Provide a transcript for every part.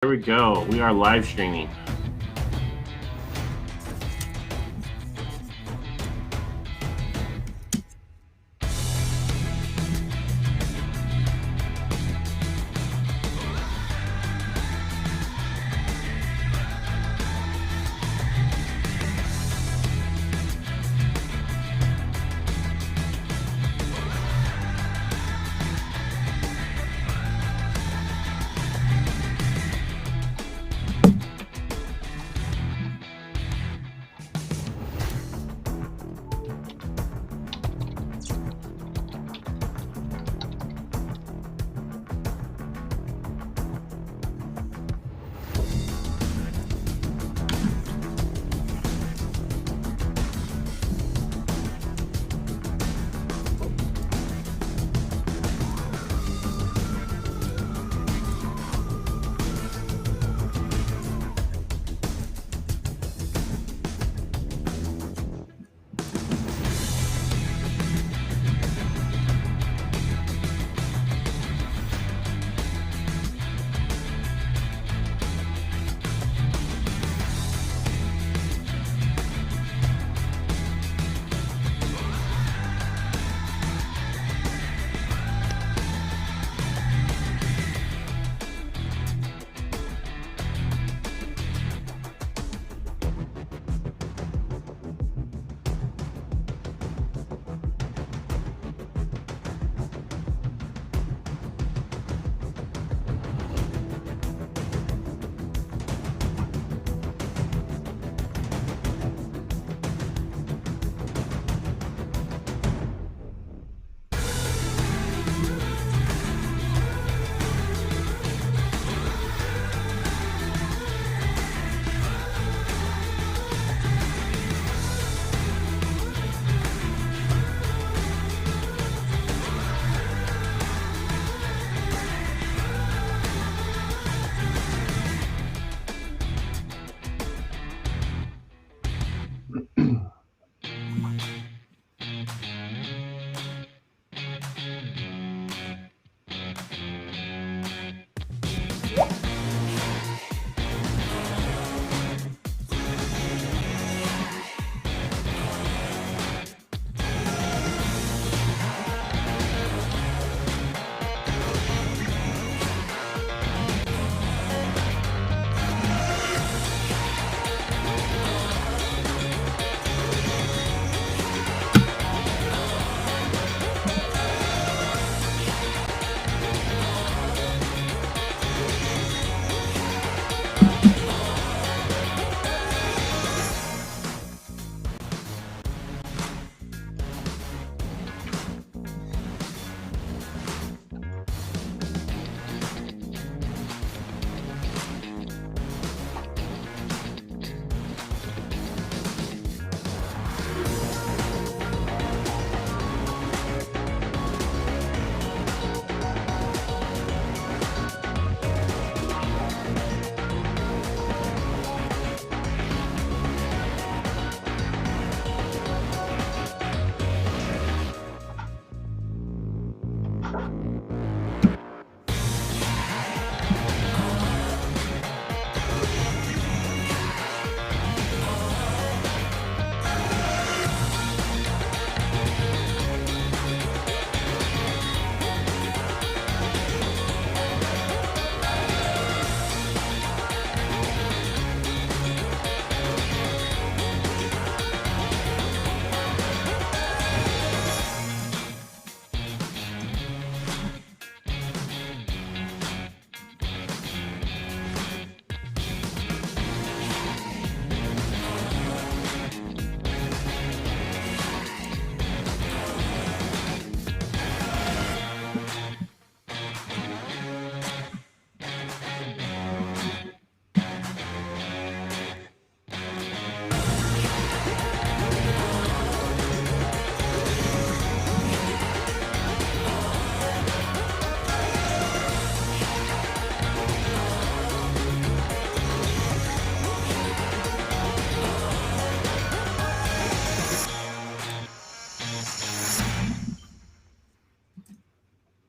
Here we go. We are live streaming.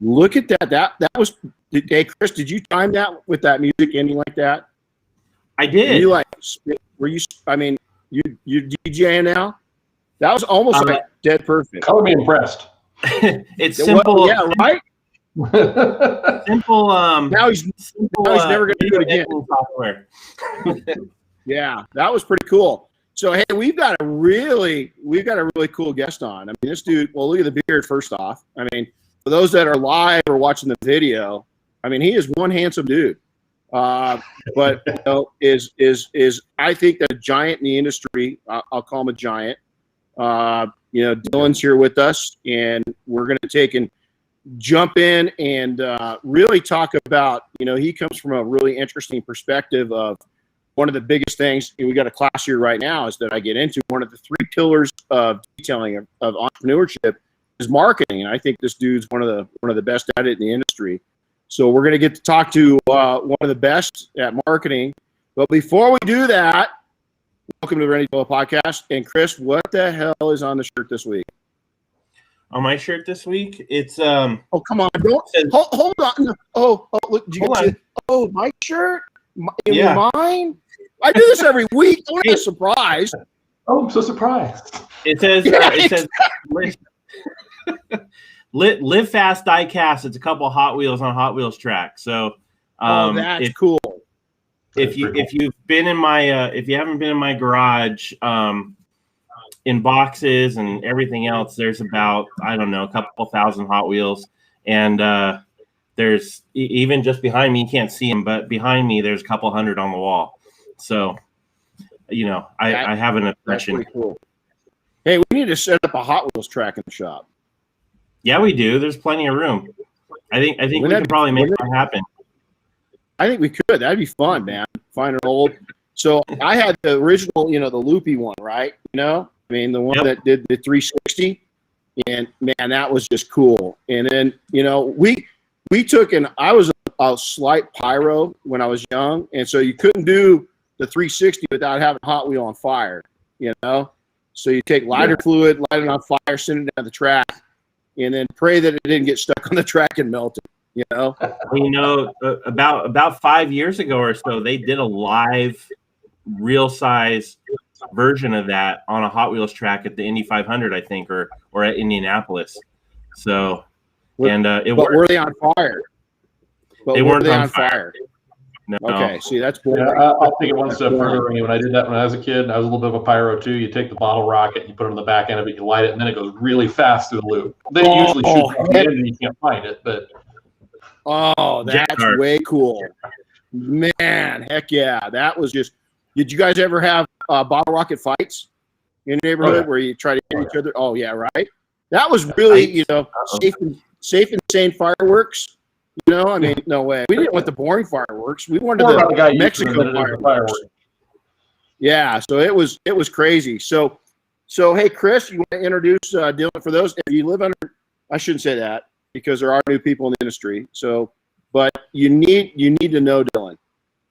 Look at that. That was. Hey, Chris, did you time that with that music ending like that? I did. Were you? I mean, you DJing now? That was almost like dead perfect. Color me impressed. It's simple. Yeah, right. Simple. Now he's never going to do it again. Software. Yeah, that was pretty cool. So hey, we've got a really cool guest on. I mean, this dude. Well, look at the beard first off. I mean, for those that are live or watching the video, I mean, he is one handsome dude. But you know, is I think a giant in the industry. I'll call him a giant. You know, Dylan's here with us, and we're going to take and jump in and really talk about. You know, he comes from a really interesting perspective of one of the biggest things. We got a class here right now is that I get into. One of the 3 pillars of detailing of entrepreneurship is marketing, and I think this dude's one of the best at it in the industry. So we're going to get to talk to one of the best at marketing. But before we do that, welcome to the Renny Doyle podcast. And Chris, what the hell is on the shirt this week? On my shirt this week, it's Oh, come on! Don't hold on. Oh, look! Oh, my shirt. Mine. I do this every week. What a surprise! Oh, I'm so surprised. It says. It says. Live fast, die cast. It's a couple of Hot Wheels on a Hot Wheels track. So, that's cool. If you've been in my if you haven't been in my garage, in boxes and everything else, there's about I don't know a couple thousand Hot Wheels, and there's even just behind me. You can't see them, but behind me there's a couple hundred on the wall. So, you know, I have an impression. That's pretty cool. Hey, we need to set up a Hot Wheels track in the shop. Yeah, we do. There's plenty of room. I think we can probably make that happen. I think we could. That'd be fun, man. Find an old. So I had the original, you know, the loopy one, right? You know, I mean, the one that did the 360, and man, that was just cool. And then, you know, we took I was a slight pyro when I was young, and so you couldn't do the 360 without having Hot Wheel on fire, you know. So you take lighter fluid, light it on fire, send it down the track, and then pray that it didn't get stuck on the track and melt it, you know? You know, about 5 years ago or so, they did a live, real-size version of that on a Hot Wheels track at the Indy 500, I think, or at Indianapolis. So, and it worked. But were they on fire? They weren't on fire. No. Okay, see, that's boring. Yeah, I'll take it one step further. When I did that when I was a kid, I was a little bit of a pyro too. You take the bottle rocket, you put it on the back end of it, you light it, and then it goes really fast through the loop. They usually shoot from the end and you can't find it, but that's way cool. Man, heck yeah. That was just did you guys ever have bottle rocket fights in your neighborhood where you try to hit each other? Oh yeah, right. That was really, you know, safe and sane fireworks. You know, I mean, no way. We didn't want the boring fireworks. We wanted the Mexico fireworks. Yeah, so it was crazy. So hey, Chris, you want to introduce Dylan for those? If you live under, I shouldn't say that because there are new people in the industry. So, but you need to know Dylan.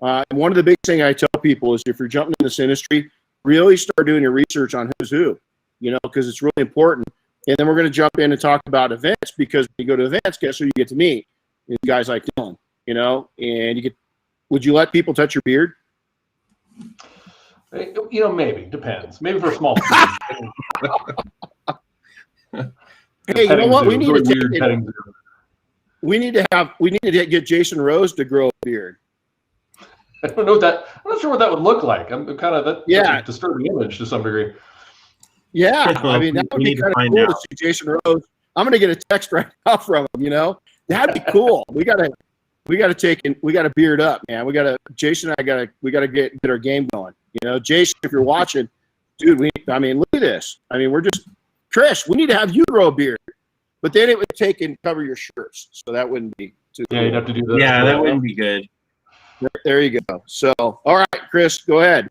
And one of the big things I tell people is if you're jumping in this industry, really start doing your research on who's who. You know, because it's really important. And then we're going to jump in and talk about events because when you go to events, guess who you get to meet? Guys like Dylan, you know, and you get. Would you let people touch your beard? You know, maybe depends. Maybe for a small. Hey, you know what? We need to get Jason Rose to grow a beard. I don't know that. I'm not sure what that would look like. I'm kind of that's a disturbing image to some degree. Yeah, I mean that would be kind of cool to see Jason Rose. I'm going to get a text right now from him. You know. That'd be cool. We gotta beard up, man. Jason and I gotta get our game going. You know, Jason, if you're watching, dude, look at this. I mean, we're just Chris, we need to have you grow a beard. But then it would take and cover your shirts. So that wouldn't be too cool. You'd have to do that. Yeah, that wouldn't be good. There you go. So all right, Chris, go ahead.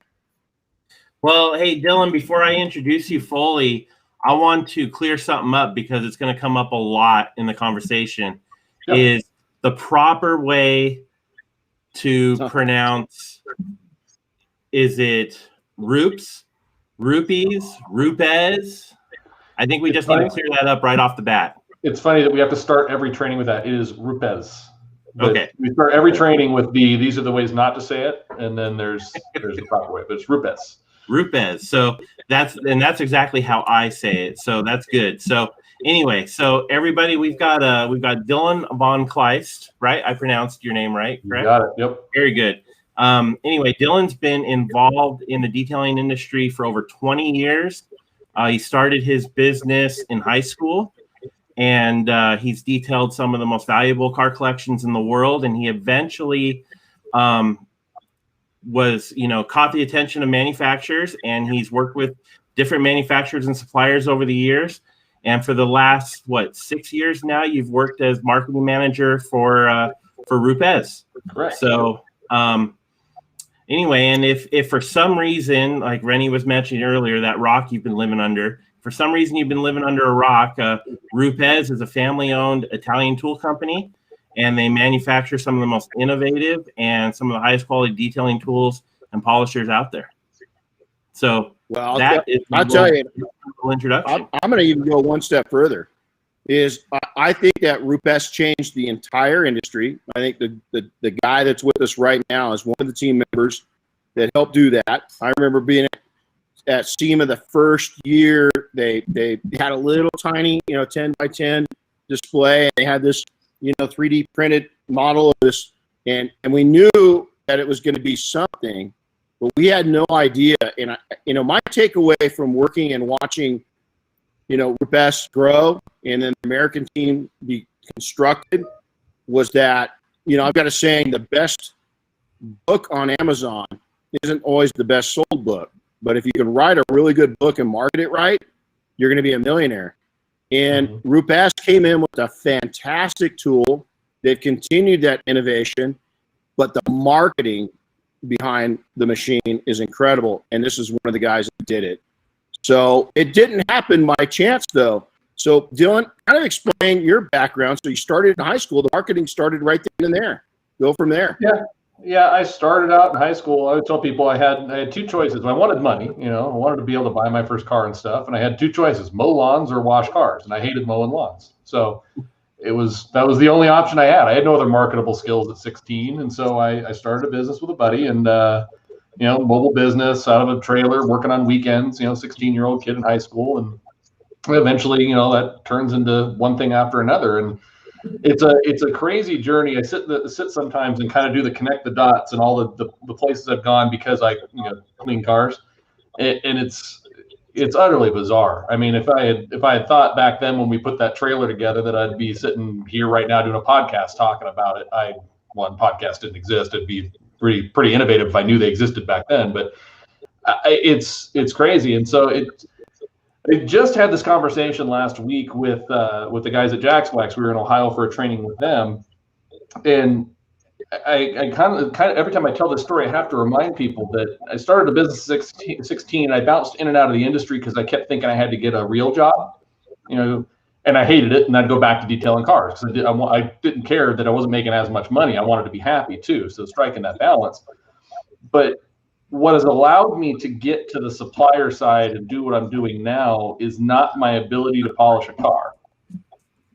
Well, hey Dylan, before I introduce you fully, I want to clear something up because it's going to come up a lot in the conversation. Is the proper way to pronounce, is it RUPES, RUPES, RUPES? I think we just need to clear that up right off the bat. It's funny that we have to start every training with that. It is RUPES. But Okay. we start every training with these are the ways not to say it, and then there's the proper way, but it's RUPES. RUPES. So that's exactly how I say it. So that's good. So anyway, so everybody, we've got Dylan von Kleist, right? I pronounced your name right, correct? You got it. Yep. Very good. Anyway, Dylan's been involved in the detailing industry for over 20 years. He started his business in high school, and he's detailed some of the most valuable car collections in the world. And he eventually was, caught the attention of manufacturers, and he's worked with different manufacturers and suppliers over the years. And for the last, 6 years now, you've worked as marketing manager for RUPES. Correct. So anyway, and if for some reason, like Renny was mentioning earlier, that rock you've been living under, for some reason you've been living under a rock, RUPES is a family-owned Italian tool company, and they manufacture some of the most innovative and some of the highest quality detailing tools and polishers out there. So I'll tell you, introduction. I'm going to even go one step further. I think that RUPES changed the entire industry. I think the guy that's with us right now is one of the team members that helped do that. I remember being at SEMA the first year. They had a little tiny 10 by 10 display. They had this 3D printed model of this, and we knew that it was going to be something, but we had no idea. And my takeaway from working and watching RUPES grow and then the American team be constructed was that, I've got a saying, the best book on Amazon isn't always the best sold book, but if you can write a really good book and market it right, you're going to be a millionaire. And RUPES came in with a fantastic tool. They've continued that innovation, but the marketing behind the machine is incredible. And this is one of the guys that did it. So it didn't happen by chance, though. So Dylan, kind of explain your background. So you started in high school. The marketing started right then and there. Go from there. Yeah. I started out in high school. I would tell people I had two choices. I wanted money. I wanted to be able to buy my first car and stuff. And I had two choices: mow lawns or wash cars. And I hated mowing lawns. So that was the only option I had. I had no other marketable skills at 16. And so I started a business with a buddy, and mobile business out of a trailer, working on weekends, 16-year-old kid in high school. And eventually, that turns into one thing after another. And it's a crazy journey. I sit sometimes and kind of do the connect the dots and all the places I've gone because I clean cars, and it's utterly bizarre. I mean, if I had thought back then when we put that trailer together that I'd be sitting here right now doing a podcast talking about it, podcast didn't exist. It'd be pretty innovative if I knew they existed back then. But it's crazy, and so I just had this conversation last week with the guys at Jack's Wax. We were in Ohio for a training with them, and I kind of every time I tell this story, I have to remind people that I started a business at 16. I bounced in and out of the industry because I kept thinking I had to get a real job, and I hated it. And I'd go back to detailing cars because I didn't care that I wasn't making as much money. I wanted to be happy too, so striking that balance. But what has allowed me to get to the supplier side and do what I'm doing now is not my ability to polish a car.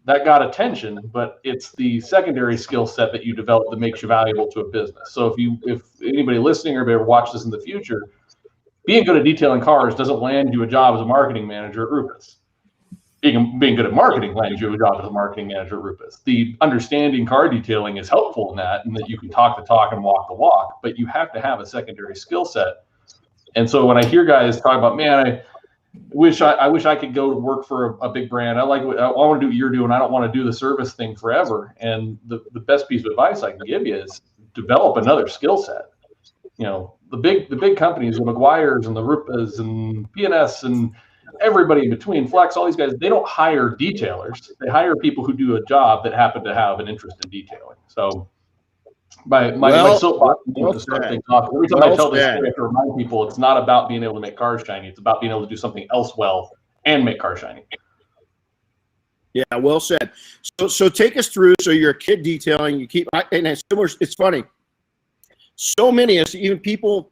That got attention, but it's the secondary skill set that you develop that makes you valuable to a business. So if anybody listening or ever watch this in the future, being good at detailing cars doesn't land you a job as a marketing manager at RUPES. Being good at marketing lands you a job as a marketing manager at RUPES. The understanding car detailing is helpful in that, and that you can talk the talk and walk the walk, but you have to have a secondary skill set. And so when I hear guys talk about, man, I wish I could go to work for a big brand. I want to do what you're doing. I don't want to do the service thing forever. And the best piece of advice I can give you is develop another skill set. The big companies, the McGuire's and the RUPES and PNS and everybody in between, Flex, all these guys, they don't hire detailers. They hire people who do a job that happen to have an interest in detailing. So my soapbox to start things off. Every time I tell this story, I have to remind people it's not about being able to make cars shiny. It's about being able to do something else well and make cars shiny. Yeah, well said. So take us through. So you're a kid detailing. You keep, and it's funny. So many of us, even people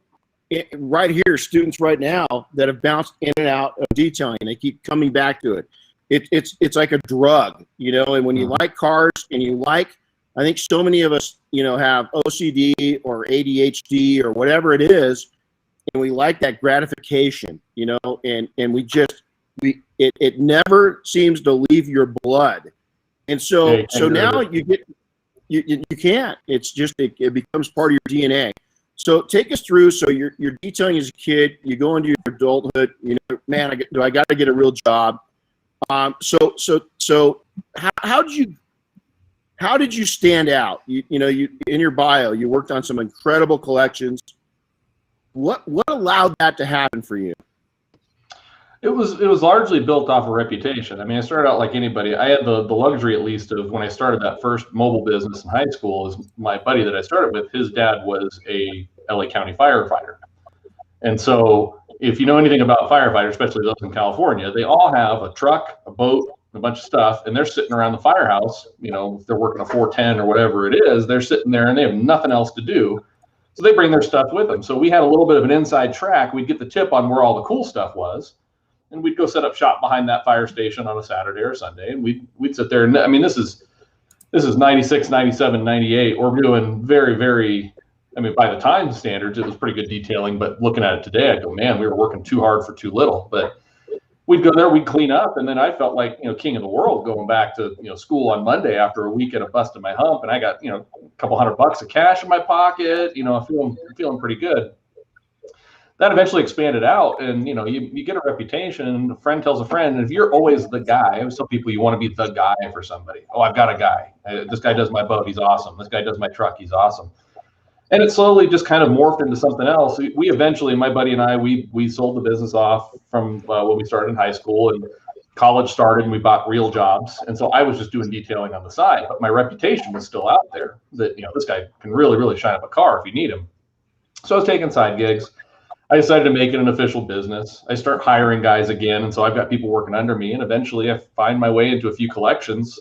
right here, students right now that have bounced in and out of detailing, they keep coming back to it. it's like a drug, you know. And when you like cars and you like, I think so many of us, you know, have OCD or ADHD or whatever it is, and we like that gratification, you know, and it never seems to leave your blood. And so now you can't. It's just it becomes part of your DNA. So take us through. So you're detailing as a kid. You go into your adulthood. You know, man, I got to get a real job. So how did you stand out? You in your bio, you worked on some incredible collections. What allowed that to happen for you? It was largely built off a reputation. I mean, I started out like anybody. I had the luxury, at least, of when I started that first mobile business in high school, is my buddy that I started with, his dad was a LA County firefighter. And so if you know anything about firefighters, especially those in California, they all have a truck, a boat, a bunch of stuff, and they're sitting around the firehouse. You know, if they're working a 410 or whatever it is, they're sitting there and they have nothing else to do. So they bring their stuff with them. So we had a little bit of an inside track. We'd get the tip on where all the cool stuff was, and we'd go set up shop behind that fire station on a Saturday or Sunday, and we'd sit there. And I mean, this is 96, 97, 98. We're doing very, very, I mean, by the time standards, it was pretty good detailing, but looking at it today, I go, man, we were working too hard for too little. But we'd go there, we'd clean up, and then I felt like, you know, king of the world going back to, you know, school on Monday after a weekend of busting my hump, and I got, you know, a couple $100 of cash in my pocket, you know, feeling pretty good. That eventually expanded out, and you know, you get a reputation, and a friend tells a friend, and if you're always the guy, I always tell people you want to be the guy for somebody. Oh, I've got a guy. This guy does my boat, he's awesome. This guy does my truck, he's awesome. And it slowly just kind of morphed into something else. We eventually, my buddy and I, we sold the business off from when we started in high school, and college started, and we bought real jobs. And so I was just doing detailing on the side, but my reputation was still out there that, you know, this guy can really, really shine up a car if you need him. So I was taking side gigs. I decided to make it an official business. I start hiring guys again, and so I've got people working under me, and eventually I find my way into a few collections.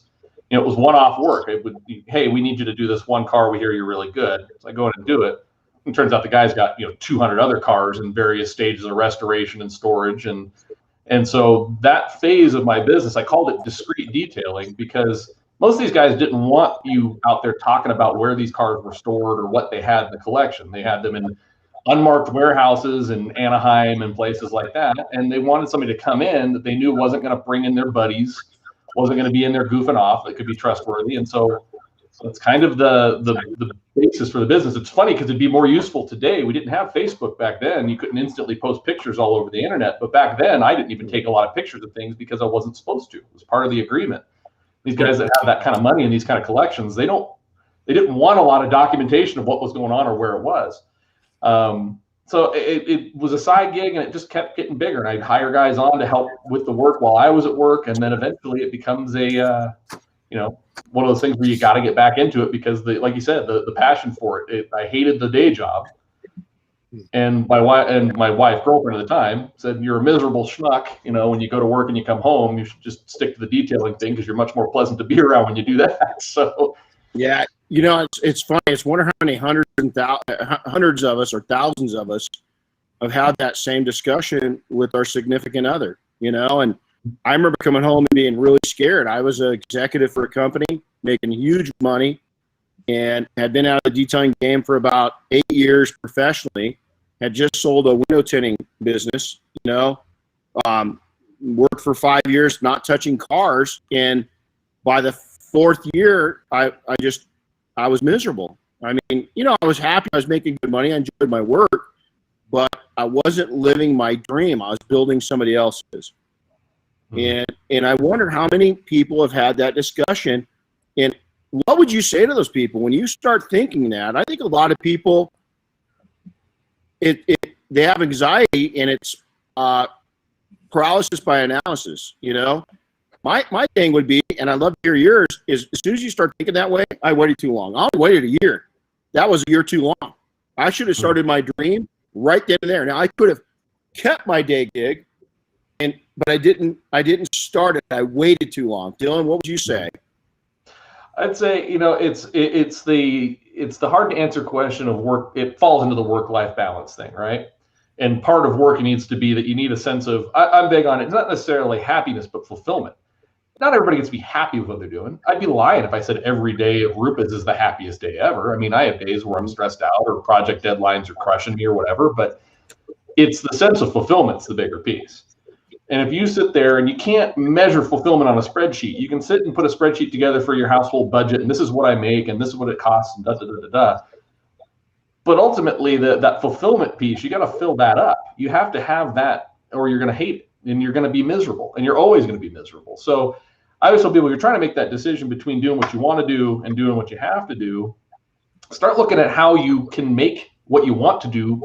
You know, it was one-off work. It would be, hey, we need you to do this one car. We hear you're really good. So I go in and do it. And it turns out the guy's got, you know, 200 other cars in various stages of restoration and storage. And so that phase of my business, I called it discreet detailing, because most of these guys didn't want you out there talking about where these cars were stored or what they had in the collection. They had them in unmarked warehouses in Anaheim and places like that. And they wanted somebody to come in that they knew wasn't going to bring in their buddies, wasn't going to be in there goofing off, that could be trustworthy. And so it's kind of the basis for the business. It's funny because it'd be more useful today. We didn't have Facebook back then. You couldn't instantly post pictures all over the internet. But back then, I didn't even take a lot of pictures of things because I wasn't supposed to. It was part of the agreement. These guys that have that kind of money and these kind of collections, they didn't want a lot of documentation of what was going on or where it was. So it was a side gig, and it just kept getting bigger. And I'd hire guys on to help with the work while I was at work. And then eventually it becomes a, you know, one of those things where you got to get back into it because, like you said, the passion for it. I hated the day job. And my wife, girlfriend at the time, said, "You're a miserable schmuck. You know, when you go to work and you come home, you should just stick to the detailing thing because you're much more pleasant to be around when you do that." So, yeah, you know, it's funny. It's wonder how many hundreds of us or thousands of us have had that same discussion with our significant other. You know, and I remember coming home and being really scared. I was an executive for a company making huge money and had been out of the detailing game for about 8 years professionally. Had just sold a window tinting business, you know, worked for 5 years not touching cars. And by the fourth year, I was miserable. I mean, you know, I was happy. I was making good money. I enjoyed my work, but I wasn't living my dream. I was building somebody else's. And I wonder how many people have had that discussion. And what would you say to those people when you start thinking that? I think a lot of people, they have anxiety, and it's paralysis by analysis. You know, my thing would be, and I'd love to hear yours, is as soon as you start thinking that way, I waited too long. I waited a year. That was a year too long. I should have started my dream right then and there. Now I could have kept my day gig, but I didn't start it. I waited too long. Dylan, what would you say? I'd say, you know, it's the hard to answer question of work. It falls into the work-life balance thing, right? And part of work needs to be that you need a sense of, I'm big on it. It's not necessarily happiness, but fulfillment. not everybody gets to be happy with what they're doing. I'd be lying if I said every day at RUPES is the happiest day ever. I mean, I have days where I'm stressed out or project deadlines are crushing me or whatever, but it's the sense of fulfillment's the bigger piece. And if you sit there and you can't measure fulfillment on a spreadsheet, you can sit and put a spreadsheet together for your household budget, and this is what I make, and this is what it costs, and da da da da da. But ultimately, that fulfillment piece, you got to fill that up. You have to have that, or you're going to hate it, and you're going to be miserable, and you're always going to be miserable. So I always tell people, you're trying to make that decision between doing what you want to do and doing what you have to do. Start looking at how you can make what you want to do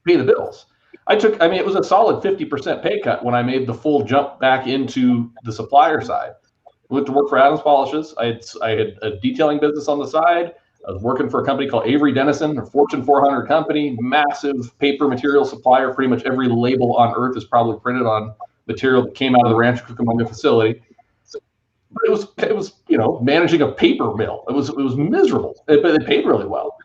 pay the bills. I mean, it was a solid 50% pay cut when I made the full jump back into the supplier side. I went to work for Adams Polishes. I had a detailing business on the side. I was working for a company called Avery Dennison, a Fortune 400 company, massive paper material supplier. Pretty much every label on earth is probably printed on material that came out of the Rancho Cucamonga facility. But it was managing a paper mill. It was miserable, but it paid really well.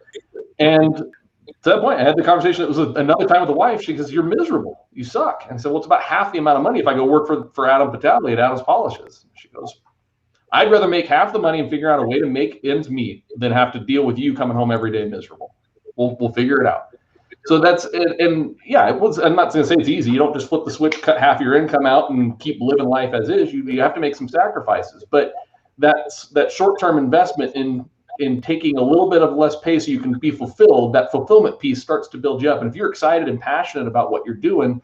And to that point, I had the conversation. It was another time with the wife. She goes, "You're miserable. You suck." And I said, "Well, it's about half the amount of money if I go work for Adam Vitale at Adams Polishes." She goes, "I'd rather make half the money and figure out a way to make ends meet than have to deal with you coming home every day miserable. We'll figure it out." So that's it. And yeah, it was. I'm not going to say it's easy. You don't just flip the switch, cut half your income out, and keep living life as is. You have to make some sacrifices. But that short-term investment in taking a little bit of less pay so you can be fulfilled, that fulfillment piece starts to build you up. And if you're excited and passionate about what you're doing,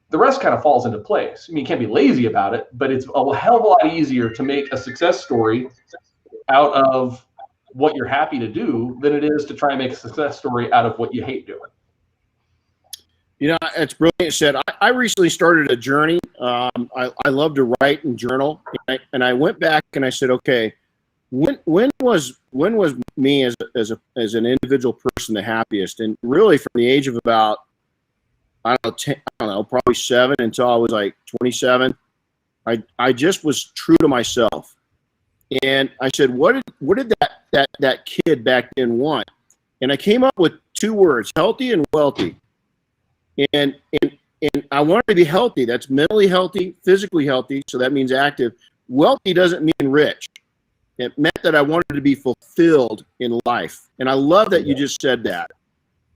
the rest kind of falls into place. I mean, you can't be lazy about it, but it's a hell of a lot easier to make a success story out of what you're happy to do than it is to try and make a success story out of what you hate doing. It's brilliant said. I recently started a journey. I love to write and journal, and I went back and I said, okay, when was me as an individual person the happiest? And really, from the age of about probably 7 until I was like 27, I just was true to myself, and I said, what did that kid back then want? And I came up with 2 words: healthy and wealthy. And I wanted to be healthy. That's mentally healthy, physically healthy. So that means active. Wealthy doesn't mean rich. It meant that I wanted to be fulfilled in life. And I love that you just said that,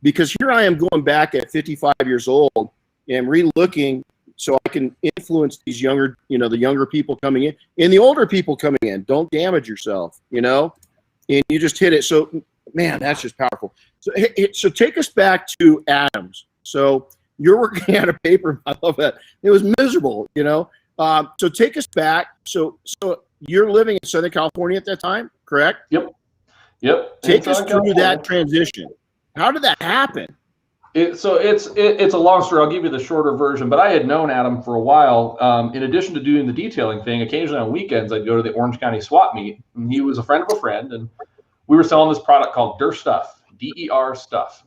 because here I am going back at 55 years old and relooking so I can influence these younger, the younger people coming in and the older people coming in. Don't damage yourself, and you just hit it. So, man, that's just powerful. So take us back to Adams. So you're working at a paper. I love that. It was miserable, So take us back. So you're living in Southern California at that time, correct? Yep. Take us through that transition. How did that happen? It's a long story. I'll give you the shorter version, but I had known Adam for a while. In addition to doing the detailing thing, occasionally on weekends, I'd go to the Orange County swap meet, and he was a friend of a friend, and we were selling this product called DER Stuff, DER Stuff.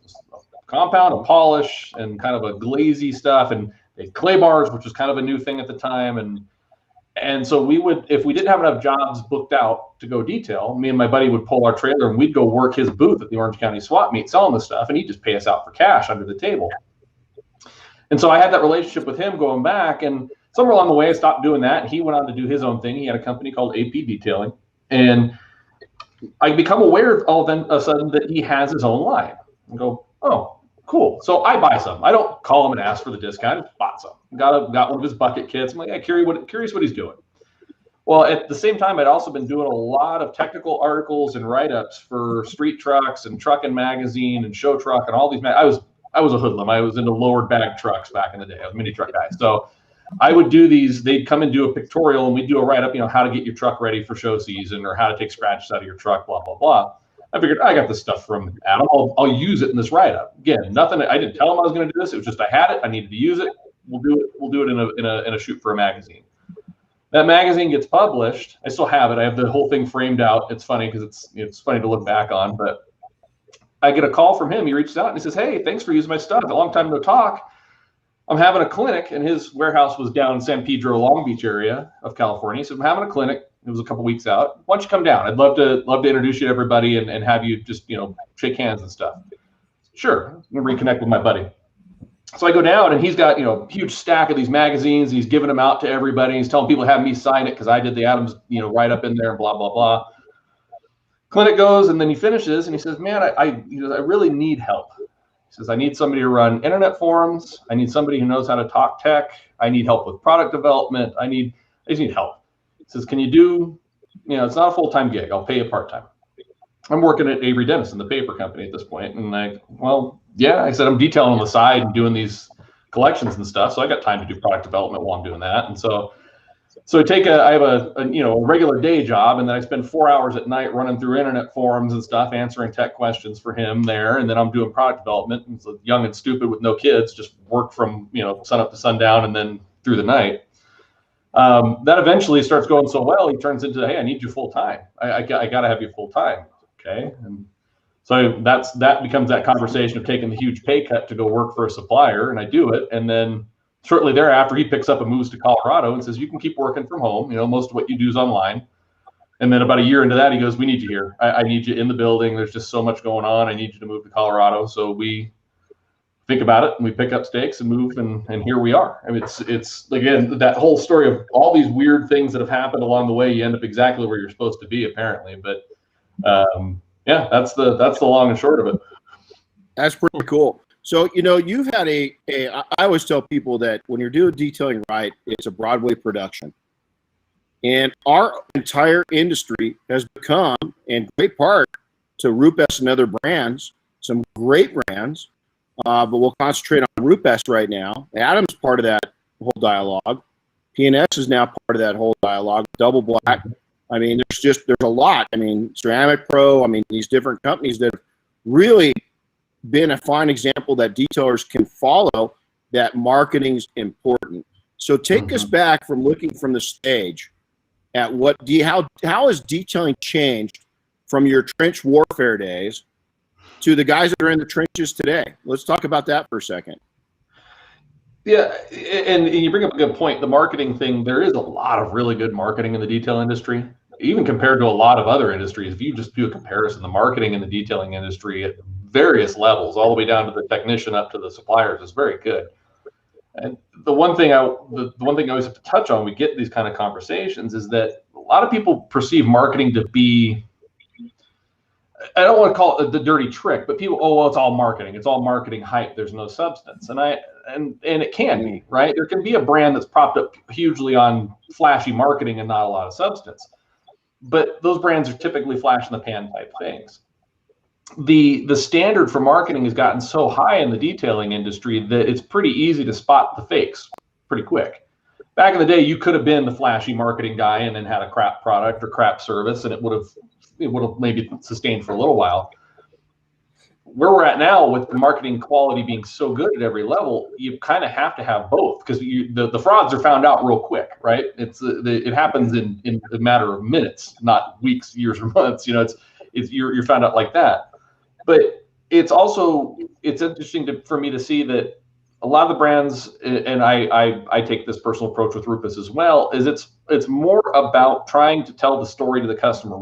Compound, a polish, and kind of a glazy stuff, and they had clay bars, which was kind of a new thing at the time, and so we would, if we didn't have enough jobs booked out to go detail, me and my buddy would pull our trailer and we'd go work his booth at the Orange County swap meet selling this stuff, and he'd just pay us out for cash under the table. And so I had that relationship with him going back, and somewhere along the way I stopped doing that, and he went on to do his own thing. He had a company called AP Detailing, and I become aware all of a sudden that he has his own line. And go, oh, cool. So I buy some. I don't call him and ask for the discount. I just bought some. Got one of his bucket kits. I'm like, yeah, curious what he's doing. Well, at the same time, I'd also been doing a lot of technical articles and write-ups for Street Trucks and Truckin' Magazine and Show Truck and all these. I was a hoodlum. I was into lowered bag trucks back in the day. I was a mini truck guy. So I would do these. They'd come and do a pictorial, and we'd do a write-up, how to get your truck ready for show season or how to take scratches out of your truck, blah, blah, blah. I figured I got this stuff from Adam. I'll use it in this write-up. Again, nothing. I didn't tell him I was going to do this. It was just I had it. I needed to use it. We'll do it in a shoot for a magazine. That magazine gets published. I still have it. I have the whole thing framed out. It's funny because it's funny to look back on. But I get a call from him. He reaches out and he says, "Hey, thanks for using my stuff. A long time no talk. I'm having a clinic," and his warehouse was down in San Pedro, Long Beach area of California. So I'm having a clinic. It was a couple weeks out. Why don't you come down? I'd love to introduce you to everybody and have you just, shake hands and stuff. Sure. I'm going to reconnect with my buddy. So I go down, and he's got, a huge stack of these magazines, and he's giving them out to everybody. He's telling people to have me sign it because I did the Adams, write up in there, and blah, blah, blah. Clinic goes, and then he finishes, and he says, man, I really need help. He says, I need somebody to run internet forums. I need somebody who knows how to talk tech. I need help with product development. I just need help. He says, can you do, it's not a full-time gig. I'll pay you part-time. I'm working at Avery Dennison, the paper company at this point. And well, yeah, I said, I'm detailing on the side and doing these collections and stuff. So I got time to do product development while I'm doing that. And so I have a regular day job, and then I spend 4 hours at night running through internet forums and stuff, answering tech questions for him there. And then I'm doing product development. And so young and stupid with no kids, just work from, sun up to sundown and then through the night. That eventually starts going so well, he turns into, hey, I need you full time. I got to have you full time. Okay. And so that becomes that conversation of taking the huge pay cut to go work for a supplier, and I do it. And then shortly thereafter, he picks up and moves to Colorado and says, you can keep working from home. Most of what you do is online. And then about a year into that, he goes, we need you here. I need you in the building. There's just so much going on. I need you to move to Colorado. So we think about it, and we pick up stakes and move, and here we are. I mean, it's again, that whole story of all these weird things that have happened along the way. You end up exactly where you're supposed to be, apparently. But yeah, that's the long and short of it. That's pretty cool. So, you've had I always tell people that when you're doing detailing right, it's a Broadway production. And our entire industry has become, in great part, to RUPES and other brands, some great brands, but we'll concentrate on RUPES right now. Adam's part of that whole dialogue. P&S is now part of that whole dialogue. Double Black. I mean, there's a lot. I mean, Ceramic Pro. I mean, these different companies that have really been a fine example that detailers can follow, that marketing's important. So take us back from looking from the stage at how has detailing changed from your trench warfare days to the guys that are in the trenches today? Let's talk about that for a second. Yeah, and you bring up a good point. The marketing thing, there is a lot of really good marketing in the detail industry, even compared to a lot of other industries. If you just do a comparison, the marketing in the detailing industry at various levels, all the way down to the technician up to the suppliers, is very good. And the one thing I always have to touch on when we get these kind of conversations is that a lot of people perceive marketing to be, I don't want to call it the dirty trick, but people, oh, well, it's all marketing. It's all marketing hype. There's no substance. And it can be, right? There can be a brand that's propped up hugely on flashy marketing and not a lot of substance. But those brands are typically flash in the pan type things. The standard for marketing has gotten so high in the detailing industry that it's pretty easy to spot the fakes pretty quick. Back in the day, you could have been the flashy marketing guy and then had a crap product or crap service, and it would have maybe sustained for a little while. Where we're at now, with the marketing quality being so good at every level, you kind of have to have both, because the frauds are found out real quick, right? It happens in a matter of minutes, not weeks, years, or months. You're found out like that. But it's interesting for me to see that a lot of the brands, and I take this personal approach with RUPES as well, is it's more about trying to tell the story to the customer.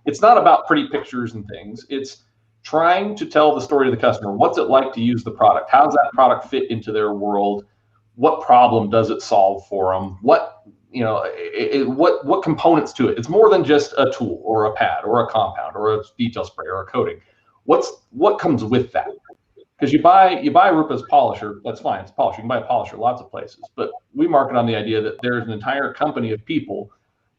It's not about pretty pictures and things. It's trying to tell the story to the customer. What's it like to use the product? How does that product fit into their world? What problem does it solve for them? What components to it? It's more than just a tool or a pad or a compound or a detail spray or a coating. What comes with that? Because you buy RUPES polisher, that's fine, it's polisher. You can buy a polisher lots of places, but we market on the idea that there's an entire company of people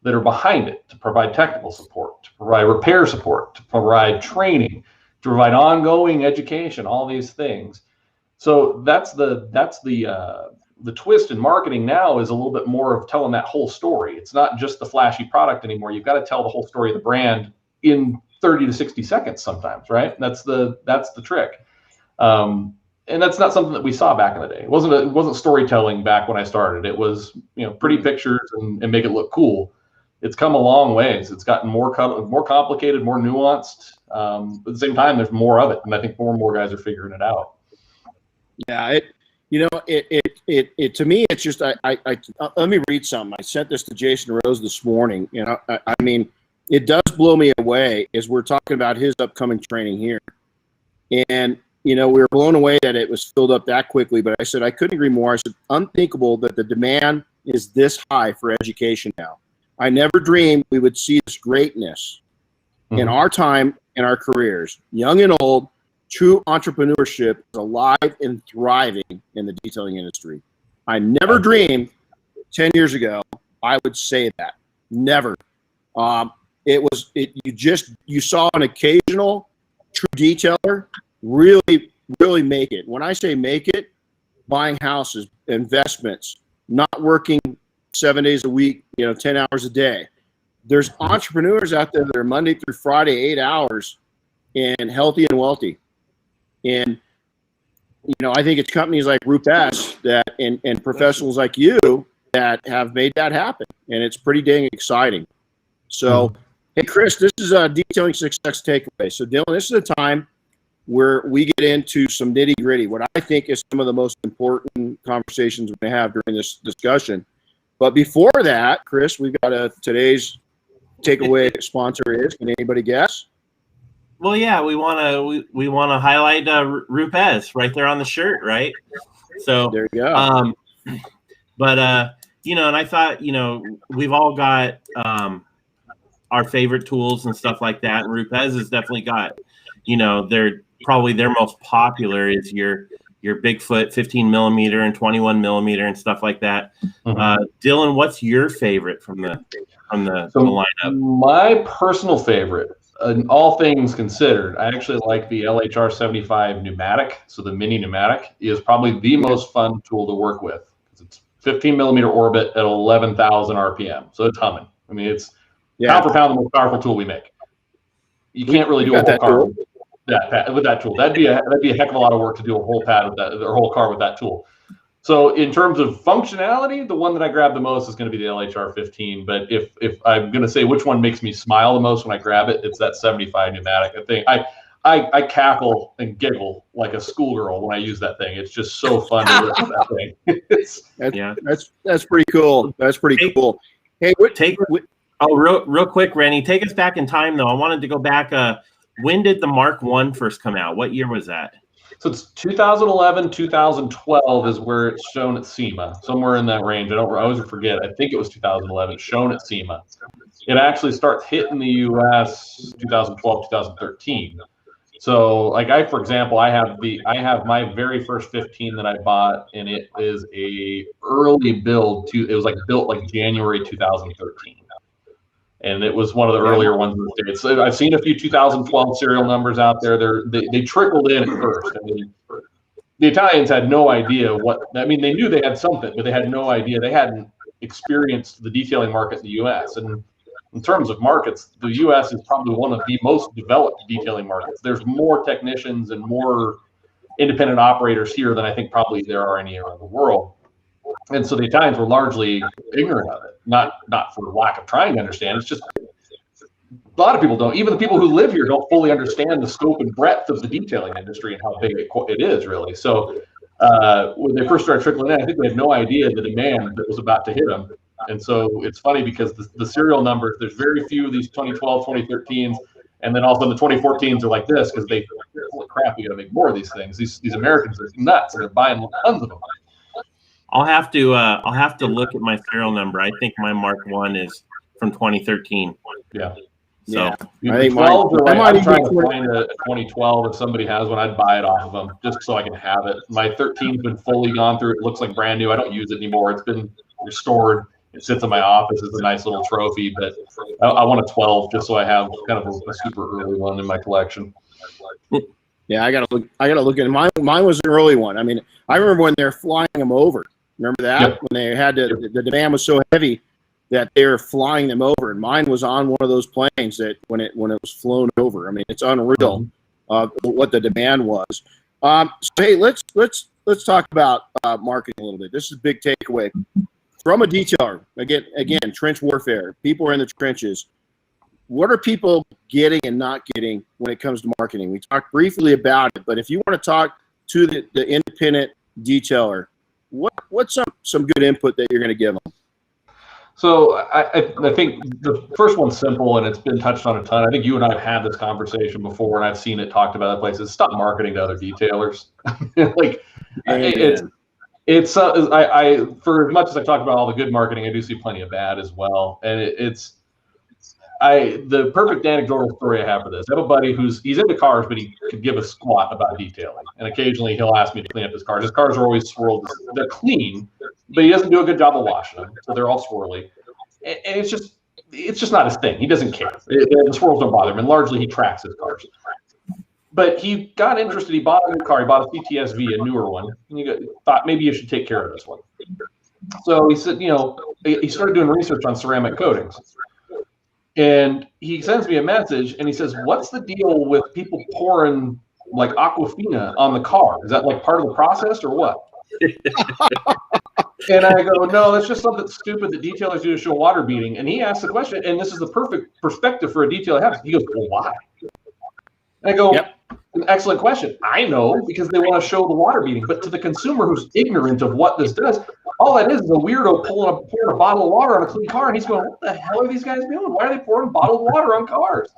that are behind it to provide technical support, to provide repair support, to provide training, to provide ongoing education, all these things. So that's the twist in marketing now, is a little bit more of telling that whole story. It's not just the flashy product anymore. You've got to tell the whole story of the brand in 30 to 60 seconds sometimes, right? That's the trick. And that's not something that we saw back in the day. It wasn't storytelling back when I started. It was, pretty pictures and make it look cool. It's come a long ways. It's gotten more complicated, more nuanced. At the same time, there's more of it, and I think more and more guys are figuring it out. Yeah, to me, it's just, let me read something. I sent this to Jason Rose this morning. I mean, it does blow me away as we're talking about his upcoming training here. And we were blown away that it was filled up that quickly. But I said, I couldn't agree more. I said, unthinkable that the demand is this high for education now. I never dreamed we would see this greatness in our time, in our careers, young and old. True entrepreneurship is alive and thriving in the detailing industry. I never dreamed 10 years ago I would say that. Never. You saw an occasional true detailer really, really make it. When I say make it, buying houses, investments, not working 7 days a week, 10 hours a day. There's entrepreneurs out there that are Monday through Friday, 8 hours, and healthy and wealthy. And, I think it's companies like RUPES that and professionals like you that have made that happen. And it's pretty dang exciting. So, hey, Chris, this is a detailing success takeaway. So, Dylan, this is a time where we get into some nitty gritty, what I think is some of the most important conversations we have during this discussion. But before that, Chris, we've got today's takeaway sponsor is. Can anybody guess? Well, yeah, we want to highlight RUPES right there on the shirt, right? So there you go. And I thought, we've all got our favorite tools and stuff like that, and RUPES has definitely got, they're probably their most popular is your Bigfoot 15 millimeter and 21 millimeter and stuff like that. Dylan, what's your favorite from the lineup? My personal favorite, all things considered, I actually like the LHR 75 pneumatic. So the mini pneumatic is probably the most fun tool to work with. It's 15 millimeter orbit at 11,000 RPM. So it's humming. I mean, it's pound for pound the most powerful tool we make. You can't really do a whole car with that tool. That'd be a heck of a lot of work to do a whole pad with that, or whole car with that tool. So in terms of functionality, the one that I grab the most is going to be the LHR 15. But if I'm going to say which one makes me smile the most when I grab it, it's that 75 pneumatic. I think I cackle and giggle like a schoolgirl when I use that thing. It's just so fun to work with that thing. That's pretty cool. That's pretty cool. Hey, real quick, Renny, take us back in time though. I wanted to go back. When did the Mark I first come out? What year was that? So it's 2011, 2012 is where it's shown at SEMA, somewhere in that range. I always forget. I think it was 2011. It's shown at SEMA. It actually starts hitting the U.S. 2012, 2013. So, like for example, I have my very first 15 that I bought, and it is a early build. It was built like January 2013. And it was one of the earlier ones in the States. So I've seen a few 2012 serial numbers out there. They trickled in at first. I mean, the Italians had no idea they knew they had something, but they had no idea. They hadn't experienced the detailing market in the U.S. And in terms of markets, the U.S. is probably one of the most developed detailing markets. There's more technicians and more independent operators here than I think probably there are any around the world. And so the Italians were largely ignorant of it, not for lack of trying to understand. It's just a lot of people don't. Even the people who live here don't fully understand the scope and breadth of the detailing industry and how big it is, really. So when they first started trickling in, I think they had no idea the demand that was about to hit them. And so it's funny because the serial numbers, there's very few of these 2012, 2013s, and then also the 2014s are like this because holy crap, we got to make more of these things. These Americans are nuts, and they're buying tons of them. I'll have to look at my serial number. I think my Mark I is from 2013. Yeah. So I think I'm trying to find a 2012. If somebody has one, I'd buy it off of them just so I can have it. My 13's been fully gone through. It looks like brand new. I don't use it anymore. It's been restored. It sits in my office as a nice little trophy. But I want a 12 just so I have kind of a super early one in my collection. Yeah, I gotta look at it. Mine was an early one. I mean, I remember when they're flying them over. Remember that? Yep. When they had the demand was so heavy that they were flying them over, and mine was on one of those planes that when it was flown over. I mean, it's unreal what the demand was. So hey, let's talk about marketing a little bit. This is a big takeaway from a detailer. Again, trench warfare. People are in the trenches. What are people getting and not getting when it comes to marketing? We talked briefly about it, but if you want to talk to the independent detailer, what's some good input that you're going to give them? So I think the first one's simple and it's been touched on a ton. I think you and I have had this conversation before, and I've seen it talked about other places. Stop marketing to other detailers. Like it's I for as much as I talk about all the good marketing, I do see plenty of bad as well. And the perfect anecdotal story I have for this. I have a buddy he's into cars, but he could give a squat about detailing. And occasionally he'll ask me to clean up his cars. His cars are always swirled. They're clean, but he doesn't do a good job of washing them, so they're all swirly. And it's just not his thing. He doesn't care. The swirls don't bother him, and largely he tracks his cars. But he got interested. He bought a new car. He bought a CTSV, a newer one, and he thought maybe you should take care of this one. So he said, he started doing research on ceramic coatings. And he sends me a message and he says, what's the deal with people pouring like Aquafina on the car? Is that like part of the process or what? And I go, no, that's just something stupid that detailers do to show water beading. And he asked the question, and this is the perfect perspective for a detailer to have. He goes, well, why? And I go, yep. An excellent question. I know, because they want to show the water beading. But to the consumer who's ignorant of what this does, all that is a weirdo pouring a bottle of water on a clean car. And he's going, what the hell are these guys doing? Why are they pouring bottled water on cars?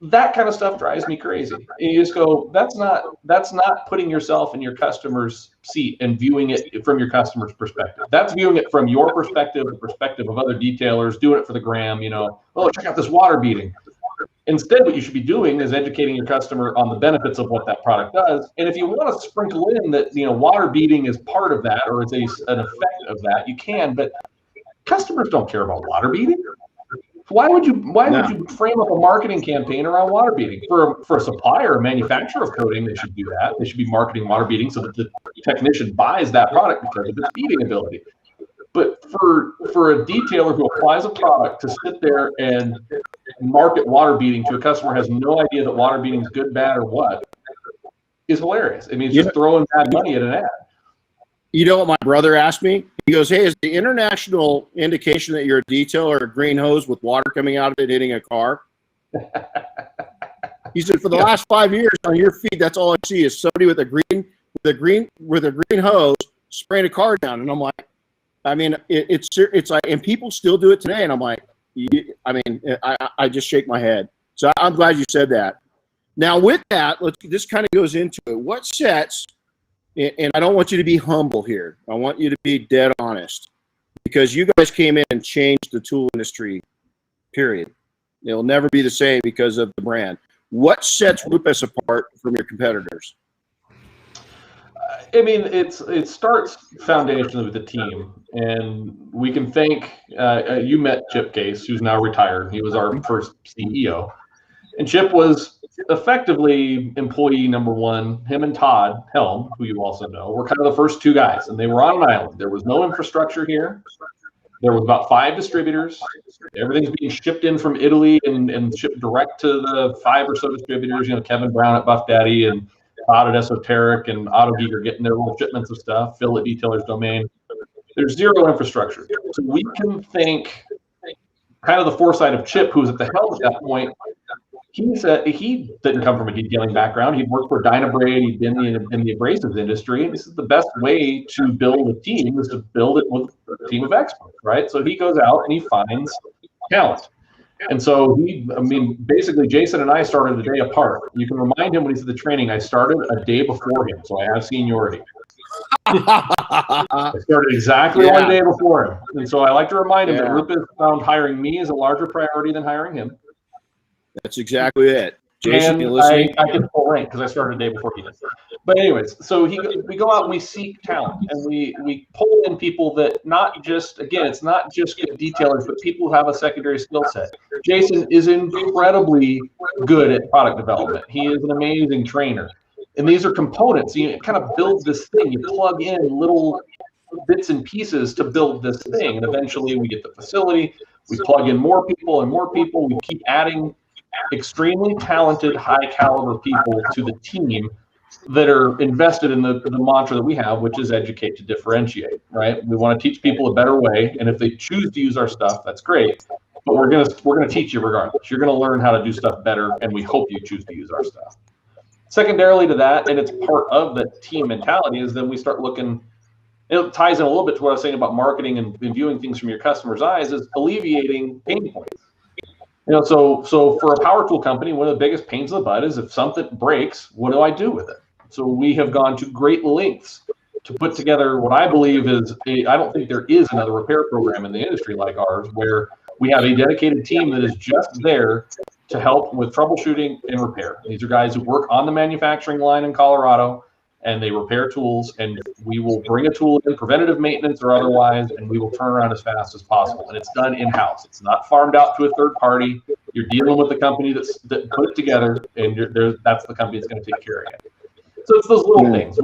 That kind of stuff drives me crazy. And you just go, that's not putting yourself in your customer's seat and viewing it from your customer's perspective. That's viewing it from your perspective, the perspective of other detailers, doing it for the gram, oh, check out this water beading. Instead, what you should be doing is educating your customer on the benefits of what that product does. And if you want to sprinkle in that, water beading is part of that, or it's an effect of that, you can, but customers don't care about water beading. Why would you frame up a marketing campaign around water beading? For a supplier, a manufacturer of coating, they should do that. They should be marketing water beading so that the technician buys that product because of its beading ability. But for a detailer who applies a product to sit there and market water beading to a customer who has no idea that water beading is good, bad, or what, is hilarious. I mean, it's just throwing bad money at an ad. You know what my brother asked me? He goes, hey, is the international indication that you're a detailer a green hose with water coming out of it hitting a car? He said, for the last 5 years on your feed, that's all I see is somebody with a green hose spraying a car down. And I'm like, I mean, it's like, and people still do it today. And I'm like, I just shake my head. So I'm glad you said that. Now with that, this kind of goes into it. What sets, and I don't want you to be humble here. I want you to be dead honest, because you guys came in and changed the tool industry, period. It'll never be the same because of the brand. What sets RUPES apart from your competitors? I mean, it starts foundationally with the team, and we can thank you met Chip Case, who's now retired. He was our first CEO, and Chip was effectively employee number one. Him and Todd Helm, who you also know, were kind of the first two guys, and they were on an island. There was no infrastructure here. There was about 5 distributors. Everything's being shipped in from Italy and shipped direct to the 5 or so distributors. Kevin Brown at Buff Daddy and Todd at Esoteric and Auto Geek are getting their little shipments of stuff. Phil at Detailer's Domain. There's zero infrastructure. So we can thank kind of the foresight of Chip, who was at the helm at that point. He said he didn't come from a detailing background. He'd worked for Dynabrade. He'd been in the abrasives industry. And this is the best way to build a team, is to build it with a team of experts, right? So he goes out and he finds talent. And so basically Jason and I started a day apart. You can remind him when he's at the training, I started a day before him, so I have seniority. I started exactly one day before him. And so I like to remind him that RUPES found hiring me as a larger priority than hiring him. That's exactly it. Jason, and you listening? I get full rank because I started a day before he did. But anyways, so we go out and we seek talent, and we pull in people that it's not just good detailers, but people who have a secondary skill set. Jason is incredibly good at product development. He is an amazing trainer. And these are components. You kind of build this thing. You plug in little bits and pieces to build this thing. And eventually we get the facility. We plug in more people and more people. We keep adding extremely talented, high caliber people to the team that are invested in the mantra that we have, which is educate to differentiate, right? We want to teach people a better way. And if they choose to use our stuff, that's great. But we're gonna teach you regardless. You're gonna learn how to do stuff better, and we hope you choose to use our stuff. Secondarily to that, and it's part of the team mentality, is then we start looking it ties in a little bit to what I was saying about marketing and viewing things from your customer's eyes, is alleviating pain points. So for a power tool company, one of the biggest pains in the butt is if something breaks, what do I do with it? So we have gone to great lengths to put together what I believe is I don't think there is another repair program in the industry like ours, where we have a dedicated team that is just there to help with troubleshooting and repair. These are guys who work on the manufacturing line in Colorado, and they repair tools, and we will bring a tool in, preventative maintenance or otherwise, and we will turn around as fast as possible. And it's done in-house. It's not farmed out to a third party. You're dealing with the company that put it together, and that's the company that's going to take care of you. So it's those little things.